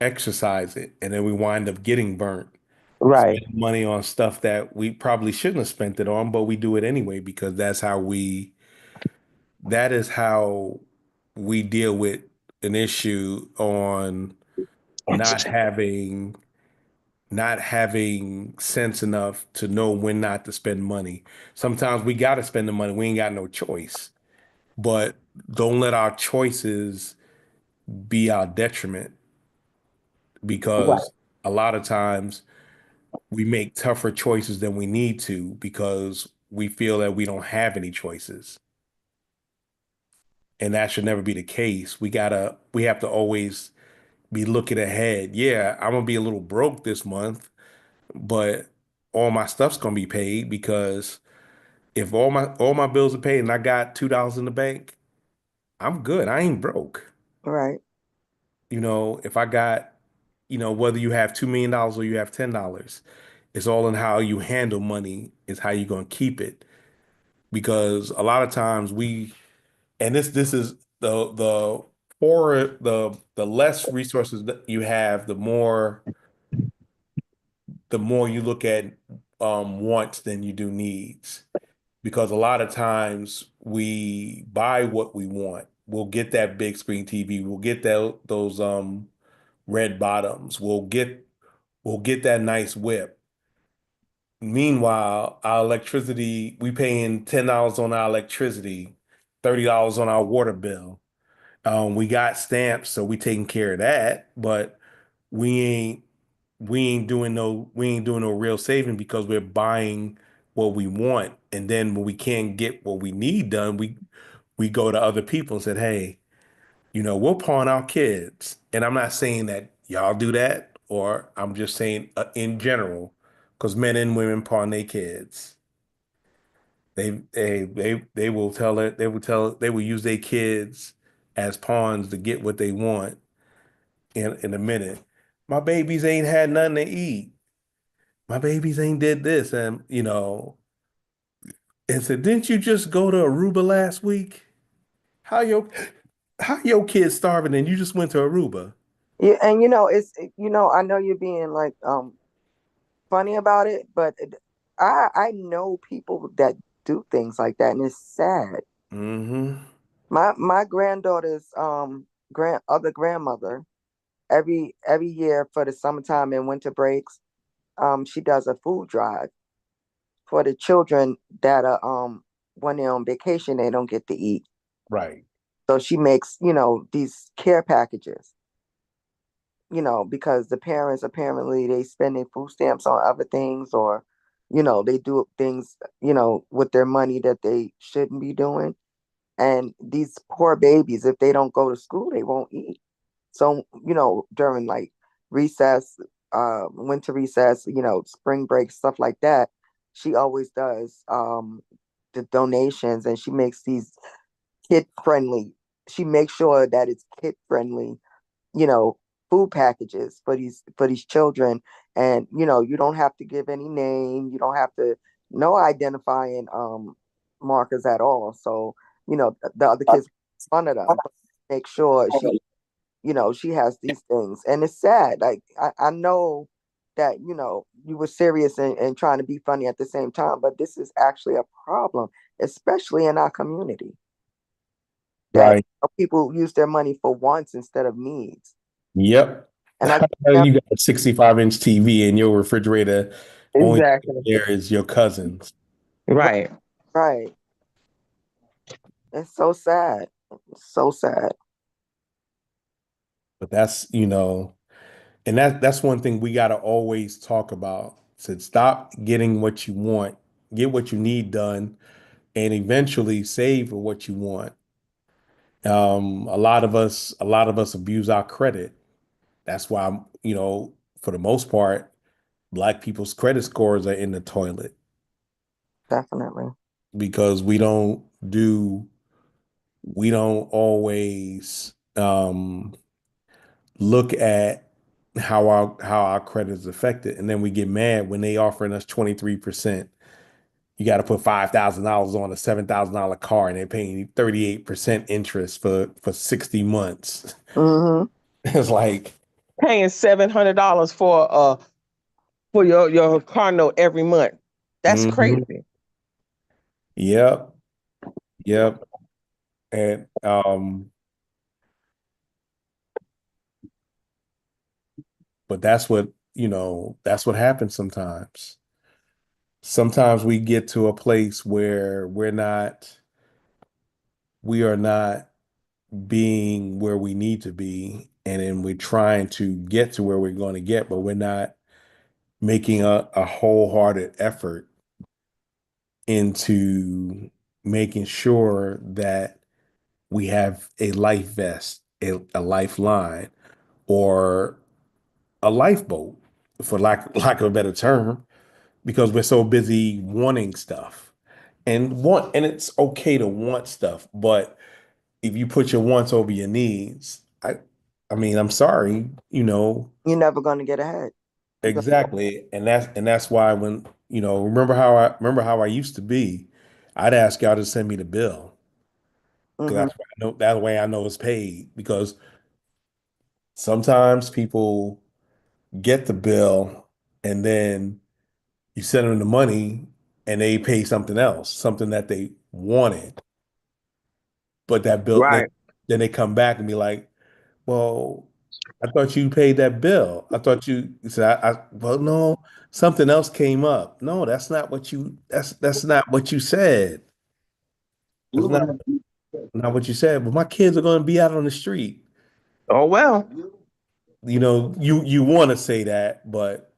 exercise it, and then we wind up getting burnt, Right. spending money on stuff that we probably shouldn't have spent it on, but we do it anyway because that is how we deal with an issue on not having not having sense enough to know when not to spend money. Sometimes we got to spend the money. We ain't got no choice. But don't let our choices be our detriment, Right. because a lot of times we make tougher choices than we need to because we feel that we don't have any choices. And that should never be the case. We have to always be looking ahead. Yeah, I'm gonna be a little broke this month, but all my stuff's gonna be paid, because if all my bills are paid and I got $2 in the bank, I'm good. I ain't broke. Right, If I got, whether you have $2 million or you have $10, it's all in how you handle money, is how you're gonna keep it. Because a lot of times and this is the poorer, the less resources that you have, the more you look at wants than you do needs. Because a lot of times we buy what we want. We'll get that big screen TV. We'll get those red bottoms. We'll get that nice whip. Meanwhile, our electricity, we paying $10 on our electricity, $30 on our water bill. We got stamps, so we taking care of that, but we ain't we ain't doing no real saving, because we're buying what we want. And then when we can't get what we need done, we go to other people and said, hey, we'll pawn our kids. And I'm not saying that y'all do that, or I'm just saying in general, because men and women pawn their kids. They will tell it. They will use their kids as pawns to get what they want in a minute. My babies ain't had nothing to eat. My babies ain't did this, and said, didn't you just go to Aruba last week? How your how your kids starving and you just went to Aruba? yeah, and I know you're being like funny about it, but I know people that do things like that, and it's sad. Mm-hmm. My granddaughter's other grandmother, every year for the summertime and winter breaks, she does a food drive for the children that are when they're on vacation, they don't get to eat. Right. So she makes, these care packages, because the parents, apparently they spend their food stamps on other things, or they do things, with their money that they shouldn't be doing. And these poor babies, if they don't go to school, they won't eat. So, during like recess, winter recess, spring break, stuff like that, she always does the donations, and she makes these kid friendly. She makes sure that it's kid friendly, you know, food packages for these children. And you don't have to give any name. You don't have to no identifying markers at all. So the other kids make fun of them, but make sure she has these things. And it's sad. Like I know that you were serious and trying to be funny at the same time, but this is actually a problem, especially in our community, that Right. people use their money for wants instead of needs. Yep. And I How think the hell you got a 65-inch TV in your refrigerator? Only thing Exactly. there is your cousins. Right. right. It's so sad. It's so sad. But and that's one thing we got to always talk about. Said stop getting what you want, get what you need done, and eventually save for what you want. A lot of us abuse our credit. That's why, for the most part, Black people's credit scores are in the toilet Definitely. because we don't always look at how our credit is affected, and then we get mad when they offering us 23%. You got to put $5,000 on a $7,000 car, and they're paying you 38% interest for 60 months. Mm-hmm. It's like, Paying $700 for your car note every month. That's mhm, crazy. yep, yep, and but that's what happens sometimes. Sometimes we get to a place where we are not being where we need to be, and then we're trying to get to where we're going to get, but we're not making a wholehearted effort into making sure that we have a life vest, a lifeline, or a lifeboat, for lack of a better term, because we're so busy wanting stuff. And it's okay to want stuff, but if you put your wants over your needs, I mean, I'm sorry, You're never going to get ahead. You're gonna, exactly. And that's why when, remember how I used to be, I'd ask y'all to send me the bill. Because mm-hmm. that way I know it's paid. Because sometimes people get the bill and then you send them the money and they pay something else, something that they wanted. But that bill, then, Right. then they come back and be like, well, I thought you paid that bill. I thought you said, well, no, something else came up. No, that's not what you said. That's not what you said. But my kids are going to be out on the street. Oh well. You want to say that, but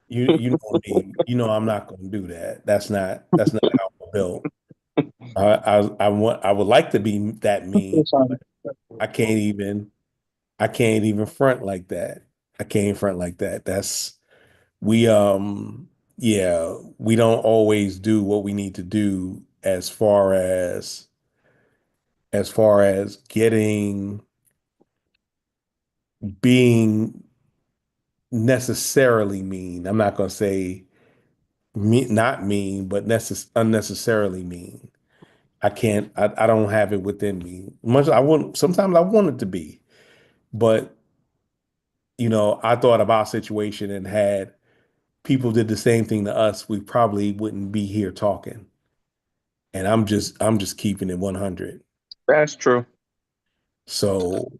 you know me. I'm not going to do that. That's not how I'm built. I would like to be that mean. I can't even I can't even front like that. I can't front like that. We yeah, we don't always do what we need to do as far as being necessarily mean. I'm not going to say not mean, but unnecessarily mean. I don't have it within me. Sometimes I want it to be, but I thought of our situation, and had people did the same thing to us, we probably wouldn't be here talking. And I'm just keeping it 100. That's true. So,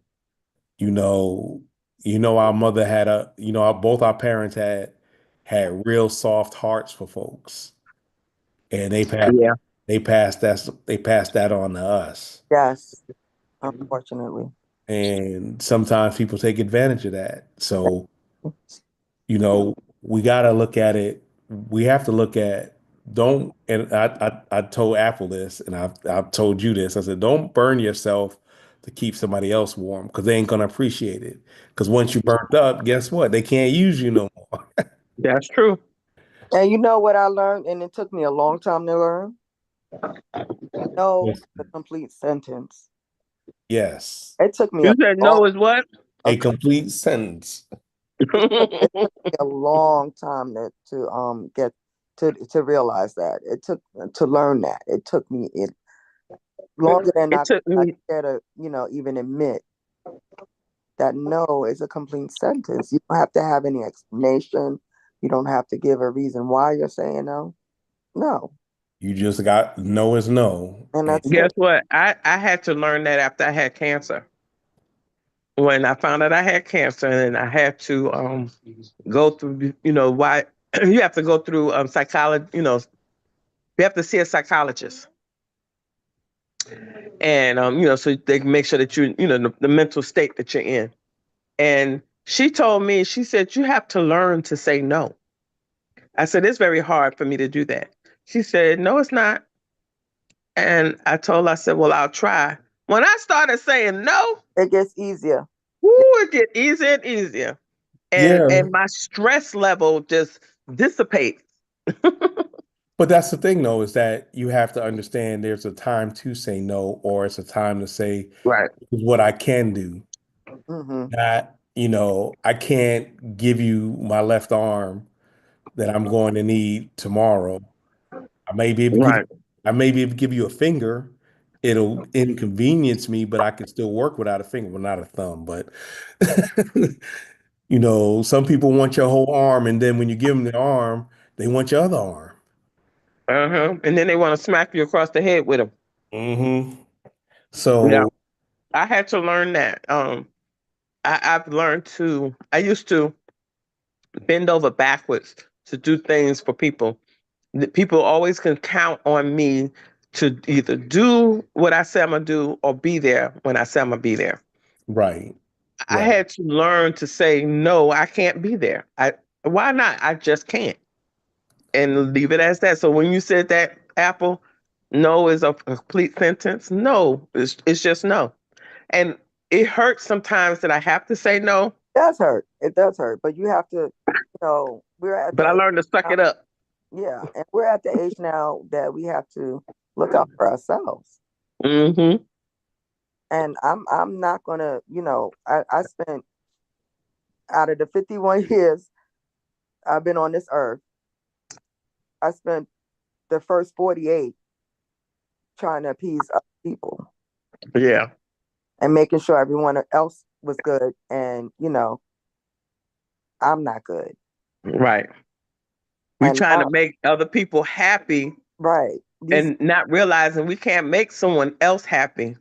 you know, our mother both our parents had real soft hearts for folks, and Yeah. they passed that on to us. Yes, unfortunately. And sometimes people take advantage of that. So, we got to look at it. We have to look at don't and I told Apple this, and I've told you this. I said, don't burn yourself to keep somebody else warm, because they ain't gonna appreciate it. Because once you burnt up, guess what? They can't use you no more. That's true. And you know what I learned, and it took me a long time to learn? No, Yes. the complete sentence. Yes. It took me You said no is what? a, A complete sentence. it took me a long time to get to realize that. It took to learn that. It took me longer than It took I me, care to, even admit that no is a complete sentence. You don't have to have any explanation. You don't have to give a reason why you're saying no. No. You just got no is no. And And that's guess it. what? I had to learn that after I had cancer. When I found out I had cancer, and I had to go through, why you have to go through psychology, you have to see a psychologist. And so they can make sure that the mental state that you're in. And she told me, she said, you have to learn to say no. I said, it's very hard for me to do that. She said, no, it's not. And I told her, I said, well, I'll try. When I started saying no, It gets easier. woo, it get easier and easier. And yeah, and my stress level just dissipates. but that's the thing though, is that you have to understand there's a time to say no, or it's a time to say Right. this is what I can do. Hmm. Not, I can't give you my left arm that I'm going to need tomorrow. I may be able to give Right. I may be able to give you a finger. It'll inconvenience me, but I can still work without a finger. Well, not a thumb, but some people want your whole arm, and then when you give them the arm, they want your other arm. Uh-huh. And then they want to smack you across the head with them. Hmm. Yeah. So, I had to learn that. I've learned I used to bend over backwards to do things for people. The people always can count on me to either do what I say I'm gonna do or be there when I say I'm gonna be there. right, I right. had to learn to say no, I can't be there. Why not? I just can't. And leave it as that. So when you said that, Apple, no is a complete sentence. No, it's just no. And it hurts sometimes that I have to say no, It does hurt. It does hurt. But you have to, we're at but I the learned to suck age it up. now, yeah, and we're at the age now that we have to look out for ourselves. Hmm. And I'm not gonna, I spent out of the 51 years I've been on this earth, I spent the first 48 trying to appease other people Yeah. and making sure everyone else was good. And, I'm not good. Right. We And trying to now, make other people happy right. These and not realizing we can't make someone else happy.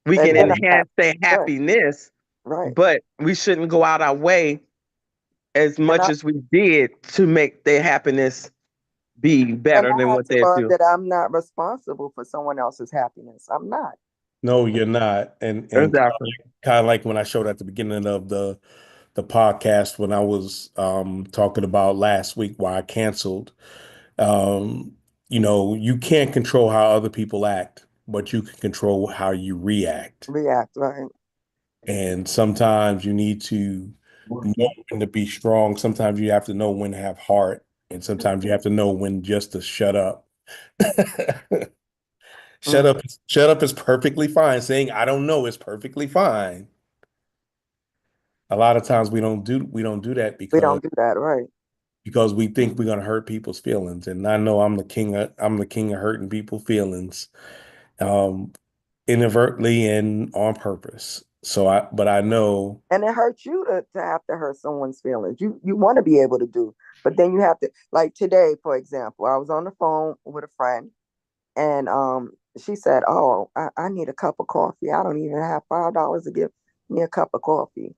We and can then enhance their right, happiness, right. but we shouldn't go out our way as And much I as we did to make their happiness be and better I than had what to they learn do. that I'm not responsible for someone else's happiness. I'm not. No, you're not. And Exactly. kind of like when I showed at the beginning of the podcast when I was talking about last week why I canceled. Um, you can't control how other people act, but you can control how you react. React, right. And sometimes you need to know when to be strong. Sometimes you have to know when to have heart, and sometimes you have to know when just to shut up. Mm. Shut up is perfectly fine. Saying I don't know is perfectly fine. A lot of times we don't do that We because don't do that, right. we think we're gonna hurt people's feelings. And I know I'm the king of hurting people's feelings, um, inadvertently and on purpose. But I know, And it hurts you to have to hurt someone's feelings. You want to be able to do, but then you have to, like today, for example, I was on the phone with a friend and she said, "Oh, I need a cup of coffee. I don't even have $5 to give me a cup of coffee."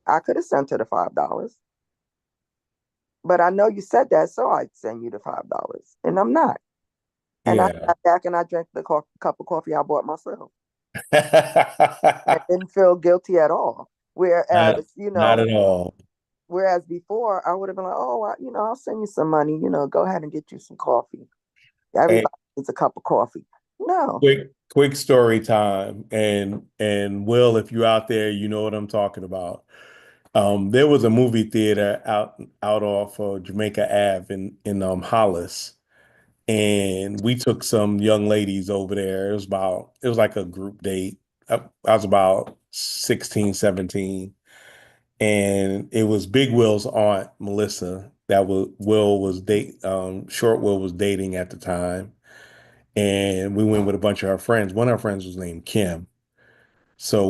I could have sent her the $5, but I know you said that, so I'd send you the $5. And I'm not. And I yeah. got back and I drank the cup of coffee I bought myself. I didn't feel guilty at all. Not, Whereas, not at all. whereas before I would have been like, "Oh, I'll send you some money. Go ahead and get you some coffee. Hey, Everybody needs a cup of coffee." No. quick story time. And Will, if you're out there, you know what I'm talking about. There was a movie theater out off Jamaica Ave in Hollis, and we took some young ladies over there. It was like a group date. I was about 16, 17, and it was Big Will's aunt, Melissa, that Will was Short Will was dating at the time. And we went with a bunch of our friends. One of our friends was named Kim. So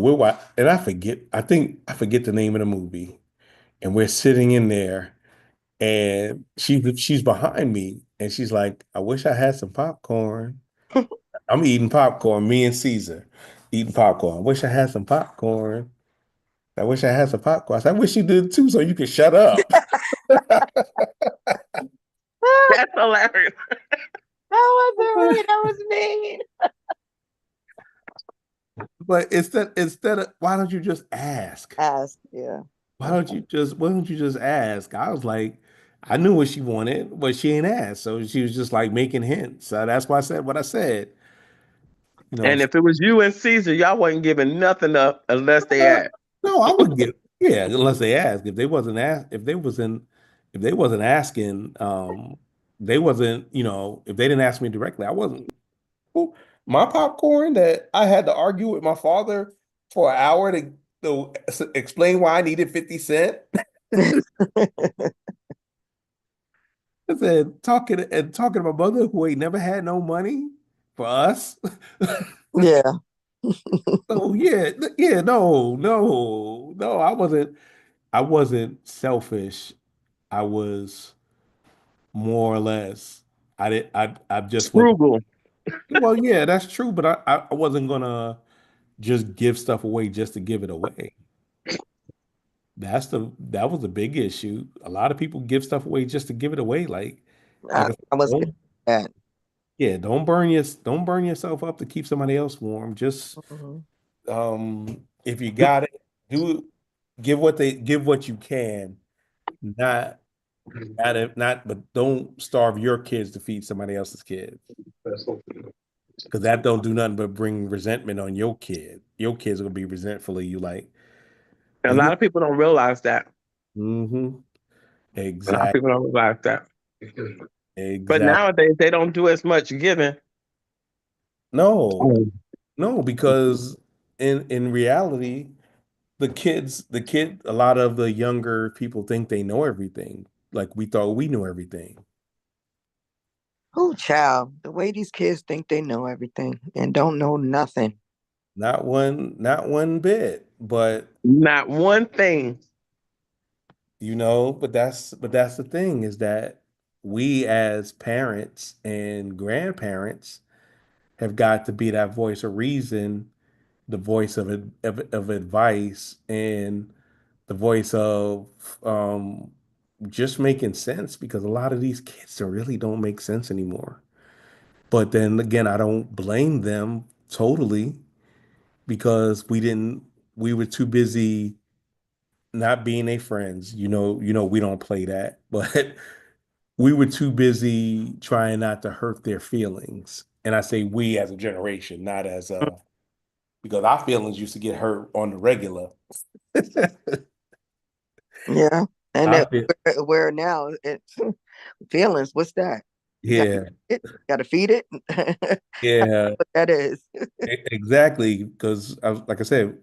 and I forget the name of the movie. And we're sitting in there, and she's behind me, and she's like, "I wish I had some popcorn." I'm eating popcorn, me and Caesar eating popcorn. I wish I had some popcorn. I wish I had some popcorn. I said, I wish you did too, so you could shut up. That's hilarious. That wasn't right. That was mean. But instead of, why don't you just ask? Ask, yeah. Why don't you just ask? I was like, I knew what she wanted, but she ain't asked. So she was just like making hints. So that's why I said what I said. You know, And if it was you and Caesar, y'all wasn't giving nothing up unless they uh, asked. no, I wouldn't get, yeah, unless they asked. If they wasn't asking, they wasn't, if they didn't ask me directly, I wasn't. Well, my popcorn that I had to argue with my father for an hour to explain why I needed 50 cent. I said, talking to my mother who ain't never had no money for us. Yeah. So yeah, yeah, no, no, no, I wasn't selfish. I was more or less, I just wasn't, Frugal. well, yeah, that's true, but I wasn't gonna just give stuff away just to give it away. That was a big issue. A lot of people give stuff away just to give it away. Like I, I said, I was bad. yeah, don't burn yourself up to keep somebody else warm. Just Mhm. if you got it, do give what you can, not but don't starve your kids to feed somebody else's kids. Because that don't do nothing but bring resentment on your kid. Your kids are gonna be resentful of you, like, A well, you lot of people don't realize that. mm-hmm. A lot of people Exactly. don't realize that. But Exactly. nowadays they don't do as much giving. No, no, because in reality, a lot of the younger people think they know everything. Like we thought we knew everything. Oh, child, the way these kids think they know everything and don't know nothing. Not one bit. But Not one thing. but that's the thing is that we as parents and grandparents have got to be that voice of reason, the voice of advice, and the voice of just making sense because a lot of these kids really don't make sense anymore. But then again, I don't blame them totally because we were too busy not being their friends. We don't play that, but we were too busy trying not to hurt their feelings. And I say we as a generation, not as because our feelings used to get hurt on the regular. Yeah. And I feel, where now it's feelings. What's that? You got yeah, it. Got to feed it. yeah, What that is. exactly. Because like I said,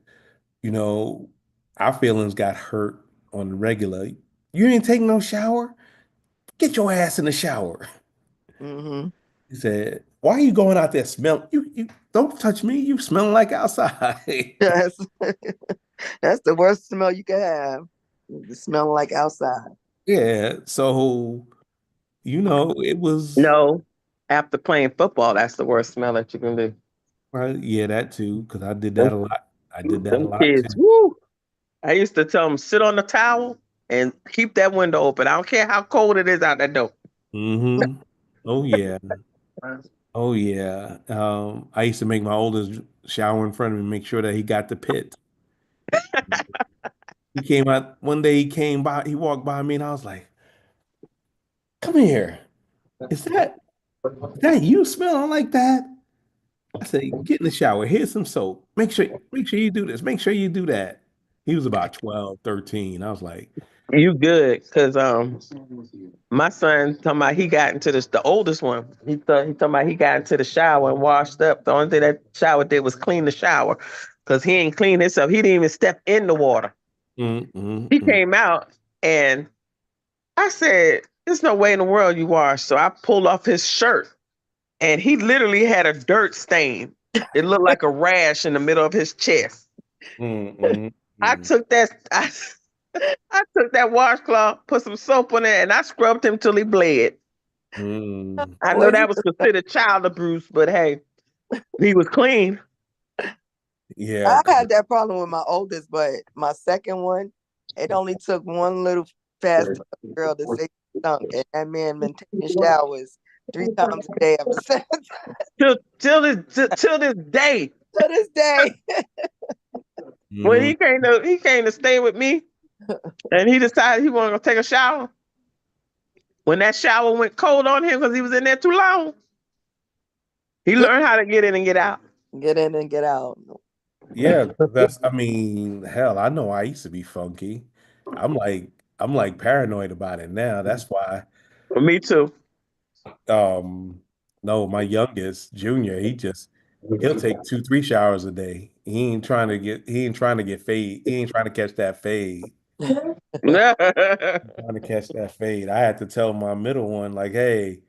you know, our feelings got hurt on the regular. You didn't take no shower? Get your ass in the shower. Hmm. He said, "Why are you going out there smell? You don't touch me. You smelling like outside." That's that's the worst smell you can have. The smell like outside. Yeah. So, it was, No. After playing football, that's the worst smell that you can do. yeah, that too, because I did that Them, a lot. I did that a them lot kids, too. woo. I used to tell them, sit on the towel and keep that window open. I don't care how cold it is out that door. Hmm. Oh yeah. Oh yeah. I used to make my oldest shower in front of me, make sure that he got the pit. He came out one day, he walked by me and I was like, "Come here. Is that you smelling like that?" I said, "Get in the shower. Here's some soap. Make sure you do this. Make sure you do that." He was about 12, 13. I was like, You good? Cause my son talking about he got into this. The oldest one, he talking about he got into the shower and washed up. The only thing that shower did was clean the shower, cause he ain't clean himself. He didn't even step in the water. mm, mm, He mm, came out and I said, "There's no way in the world you wash." So I pulled off his shirt, and he literally had a dirt stain. It looked like a rash in the middle of his chest. mm, mm, I mm, took that. I took that washcloth, put some soap on it, and I scrubbed him till he bled. mm. I know Boy, you that was considered child abuse, but hey, he was clean. Yeah, I 'cause- had that problem with my oldest, but my second one, it only took one little fast girl to say she stunk, and that man been taking showers 3 times a day ever since. Till this day, To this day. when mhm. he came to stay with me, and he decided he wanted to take a shower. When that shower went cold on him because he was in there too long, he learned how to get in and get out. Get in and get out. Yeah, I mean, hell, I know I used to be funky. I'm like, I'm like paranoid about it now. That's why, Me too. um, no, my youngest, Junior, he'll take 2, 3 showers a day. He ain't trying to get fade. He ain't trying to catch that fade. Trying to catch that fade. I had to tell my middle one, like, hey,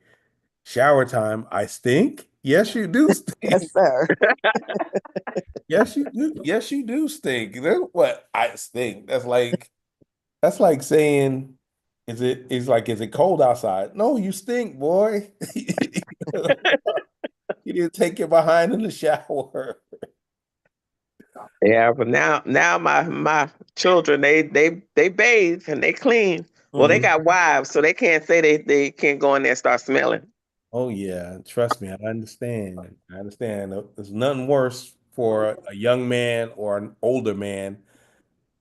shower time, I stink. Yes, you do Yes, stink. sir. Yes, you do. Yes, you do stink. What I stink. That's like saying, is it cold outside? No, you stink, boy. You didn't take your behind in the shower. Yeah, but now my children they bathe and they clean. Well, they Mhm. got wives, so they can't say they can't go in there and start smelling. Oh yeah, trust me, I understand. I understand. There's nothing worse for a young man or an older man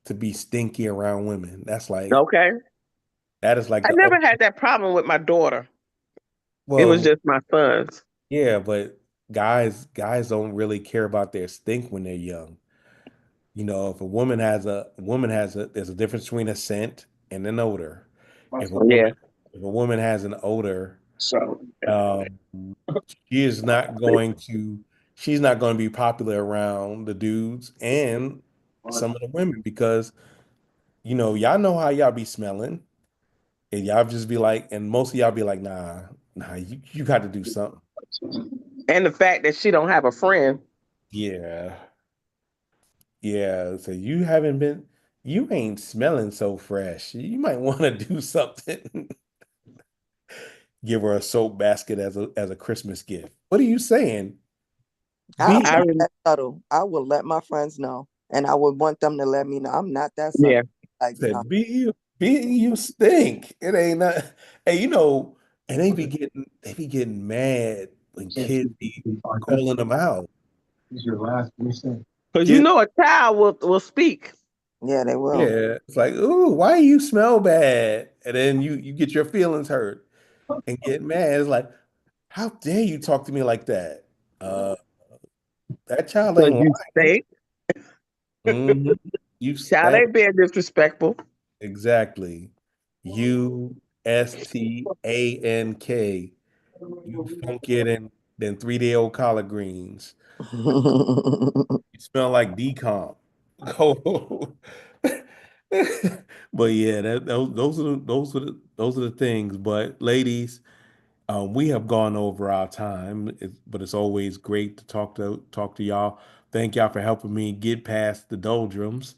to be stinky around women. Okay. That is like I the never had that problem with my daughter. It was well, just my sons. yeah, but guys don't really care about their stink when they're young. You know, if there's a difference between a scent and an odor. If a woman Yeah. if a woman has an odor, um, she is not going to she's not going to be popular around the dudes and some of the women because y'all know how y'all be smelling and y'all just be like, and most of y'all be like, nah, you got to do something. And the fact that she don't have a friend. Yeah. Yeah. So you ain't smelling so fresh. You might want to do something. Give her a soap basket as a Christmas gift. What are you saying? I'm Be I not that subtle. I will let my friends know, and I would want them to let me know. I'm not that subtle. Yeah. Like, no. said, be you stink. It ain't not. Hey, and they be getting mad when kids be calling them out. Because you Kids, know a child will speak. Yeah, they will. yeah, it's like, ooh, why you smell bad? And then you get your feelings hurt and get mad. It's like, how dare you talk to me like that? Uh, that child Because ain't you lying. stink. Mhm. You Child stank. ain't being disrespectful. Exactly. USTANK. You funkier than 3-day-old collard greens. You smell like decomp. Oh. But yeah, those are the things. But ladies, we have gone over our time, but it's always great to talk to y'all. Thank y'all for helping me get past the doldrums.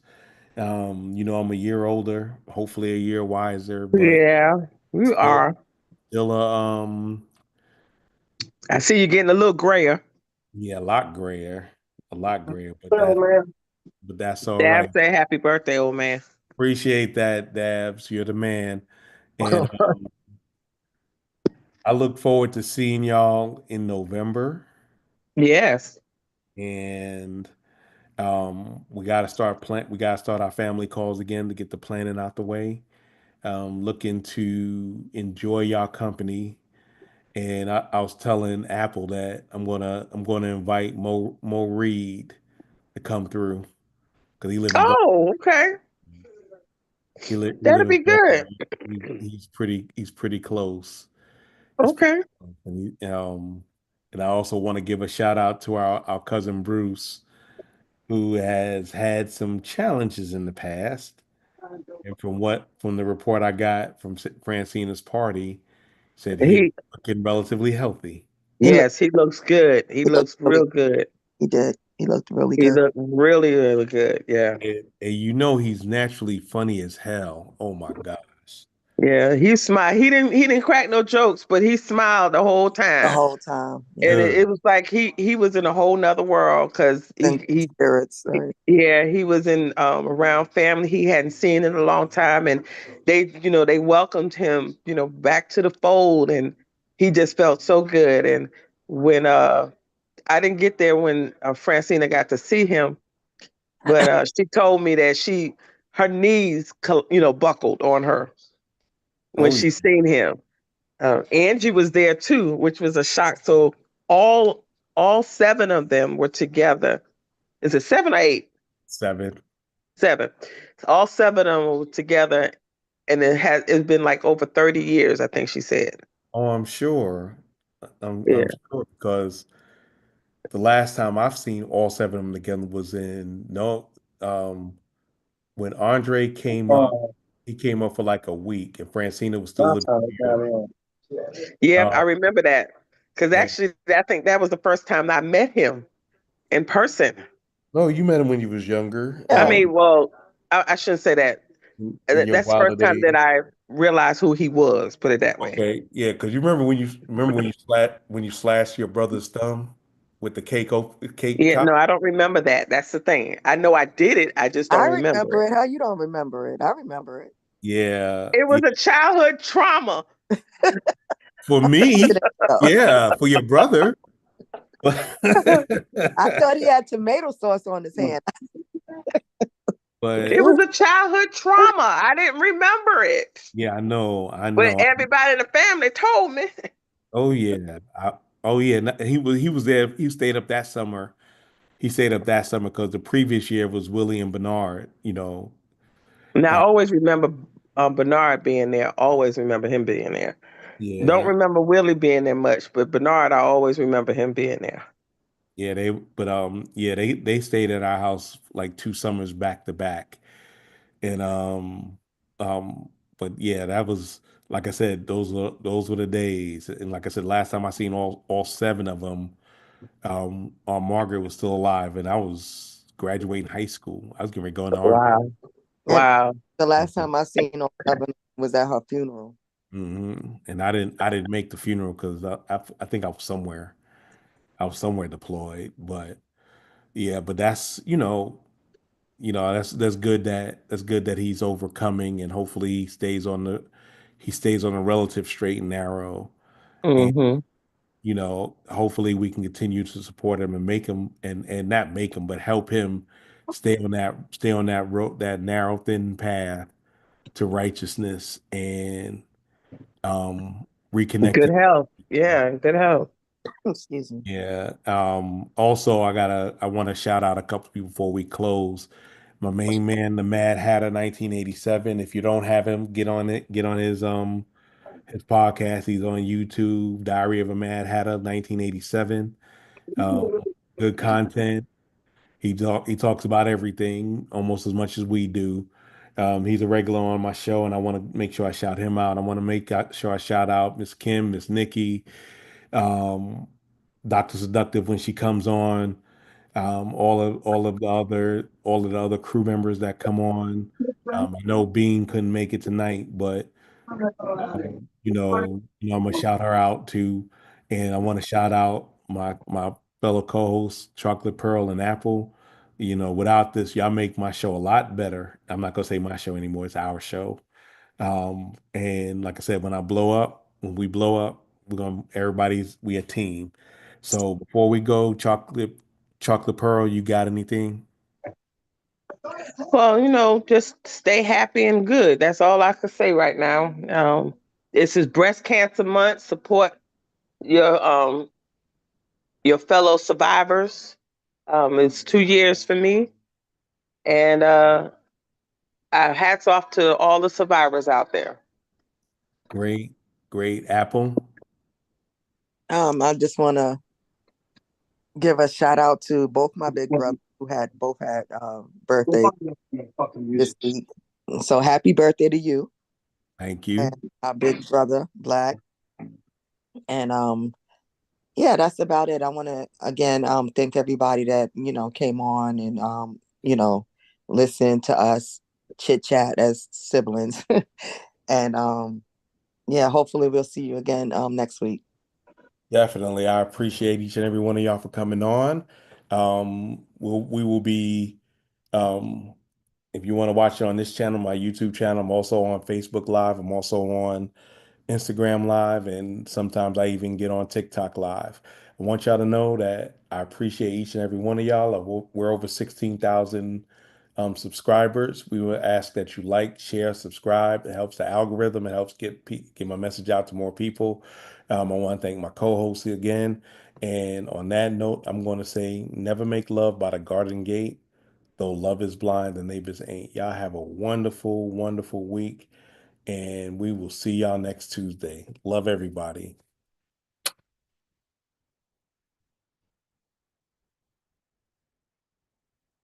I'm a year older, hopefully a year wiser, but Yeah, you still, are. still, I see you getting a little grayer. yeah, a lot grayer, but Oh that, man. but that's all Dad right. say happy birthday, old man. Appreciate that, Dabs. You're the man, and I look forward to seeing y'all in November. Yes. And we gotta start our family calls again to get the planning out the way. Looking to enjoy y'all company. And I was telling Apple that I'm gonna invite Mo Reed to come through. because he live in Baltimore. Oh, okay. He That'll live in be Baltimore. good. He's pretty close. He's pretty Okay. close. And I also want to give a shout out to our cousin Bruce, who has had some challenges in the past. And from the report I got from Francina's party, said he is He looking relatively healthy. He looked, Yes, he looks good. He he looked looks really, real good. he did. He looked really He good. looked really, really good. Yeah. And you know he's naturally funny as hell. Oh my gosh. Yeah. He smiled. He didn't crack no jokes, but he smiled the whole The time. whole time. And Yeah. Good. it was like he was in a whole nother world because And he spirits. Right? yeah, he was in around family he hadn't seen in a long time, and they welcomed him, back to the fold, and he just felt so good. And when I didn't get there when Francina got to see him, but she told me that her knees buckled on her when Oh yeah. she seen him. Angie was there too, which was a shock. So all seven of them were together. Is it seven or eight? 7. Seven. All seven of them were together, and it's been like over 30 years, I think she said. Oh, I'm sure. I'm Yeah. sure because the last time I've seen all 7 of them together was in no when Andre came up. He came up for like a week, and Francina was still living in New York. Yeah, I Um, remember that. Because and actually, I think that was the first time I met him in person. no, you met him when you was younger. I Yeah. mean, well, I shouldn't say that. In your That's the first wilder time that days. I realized who he was, put it that way. Okay, yeah, because you remember when you slashed your brother's thumb with the cake Yeah, chop. no, I don't remember that. That's the thing. I know I did it. I just I don't remember remember it. it. How you don't remember it? I remember it. Yeah, It yeah. was a childhood trauma. For me, yeah, for your brother. I thought he had tomato sauce on his hand. But It was a childhood trauma. I didn't remember it. yeah, I But know. everybody in the family told me. Oh yeah, oh yeah. He was there. He stayed up that summer. He stayed up that summer because the previous year was Willie and Bernard. Now, I And always remember Bernard being there. Always remember him being there. Don't yeah, remember Willie being there much, but Bernard, I always remember him being there. yeah. They stayed at our house like 2 summers back to back. And um but yeah, that was like I said, those were the days. And like I said, last time I seen all 7 of them, Margaret was still alive, and I was graduating high school. I was getting ready to go into art. Wow. And Wow. the last time I seen all seven was at her funeral. And I didn't make the funeral because I think I was somewhere deployed. But yeah, but that's good that he's overcoming, and hopefully he stays on the relative straight and narrow. And Hmm. hopefully we can continue to support him and make him, and not make him, but help him stay on that road, that narrow thin path to righteousness, and reconnect Good to. health. Yeah, good health. Excuse me. Yeah. Also, I want to shout out a couple people before we close. My main man, the Mad Hatter, 1987. If you don't have him, get on it. Get on his podcast. He's on YouTube. Diary of a Mad Hatter, 1987. Um, Good content. He talks about everything almost as much as we do. He's a regular on my show, and I want to make sure I shout him out. I want to sure I shout out Miss Kim, Miss Nikki, um, Dr. Seductive when she comes on, all of the other crew members that come on. I know Bean couldn't make it tonight, but I'm gonna shout her out too, and I want to shout out my fellow co-hosts, Chocolate Pearl and Apple. Without this, y'all make my show a lot better. I'm not gonna say my show anymore; it's our show. And like I said, when we blow up, we a team. So before we go, Chocolate Pearl, you got anything? Well, just stay happy and good. That's all I could say right now. This is Breast Cancer Month. Support your your fellow survivors. It's 2 years for me, And hats off to all the survivors out there. Great, great. Apple. I just want to give a shout out to both my big brothers who both had birthdays this week. So happy birthday to you Thank you. and our big brother Black. And yeah, that's about it. I want to again thank everybody that came on and listened to us chit chat as siblings. And yeah, hopefully we'll see you again next week. Definitely. I appreciate each and every one of y'all for coming on. We will be if you want to watch it on this channel, my YouTube channel, I'm also on Facebook Live. I'm also on Instagram Live, and sometimes I even get on TikTok Live. I want y'all to know that I appreciate each and every one of y'all. We're over 16,000 subscribers. We would ask that you like, share, subscribe. It helps the algorithm. It helps get my message out to more people. I want to thank my co-host again. And on that note, I'm going to say, never make love by the garden gate. Though love is blind, the neighbors ain't. Y'all have a wonderful, wonderful week. And we will see y'all next Tuesday. Love everybody.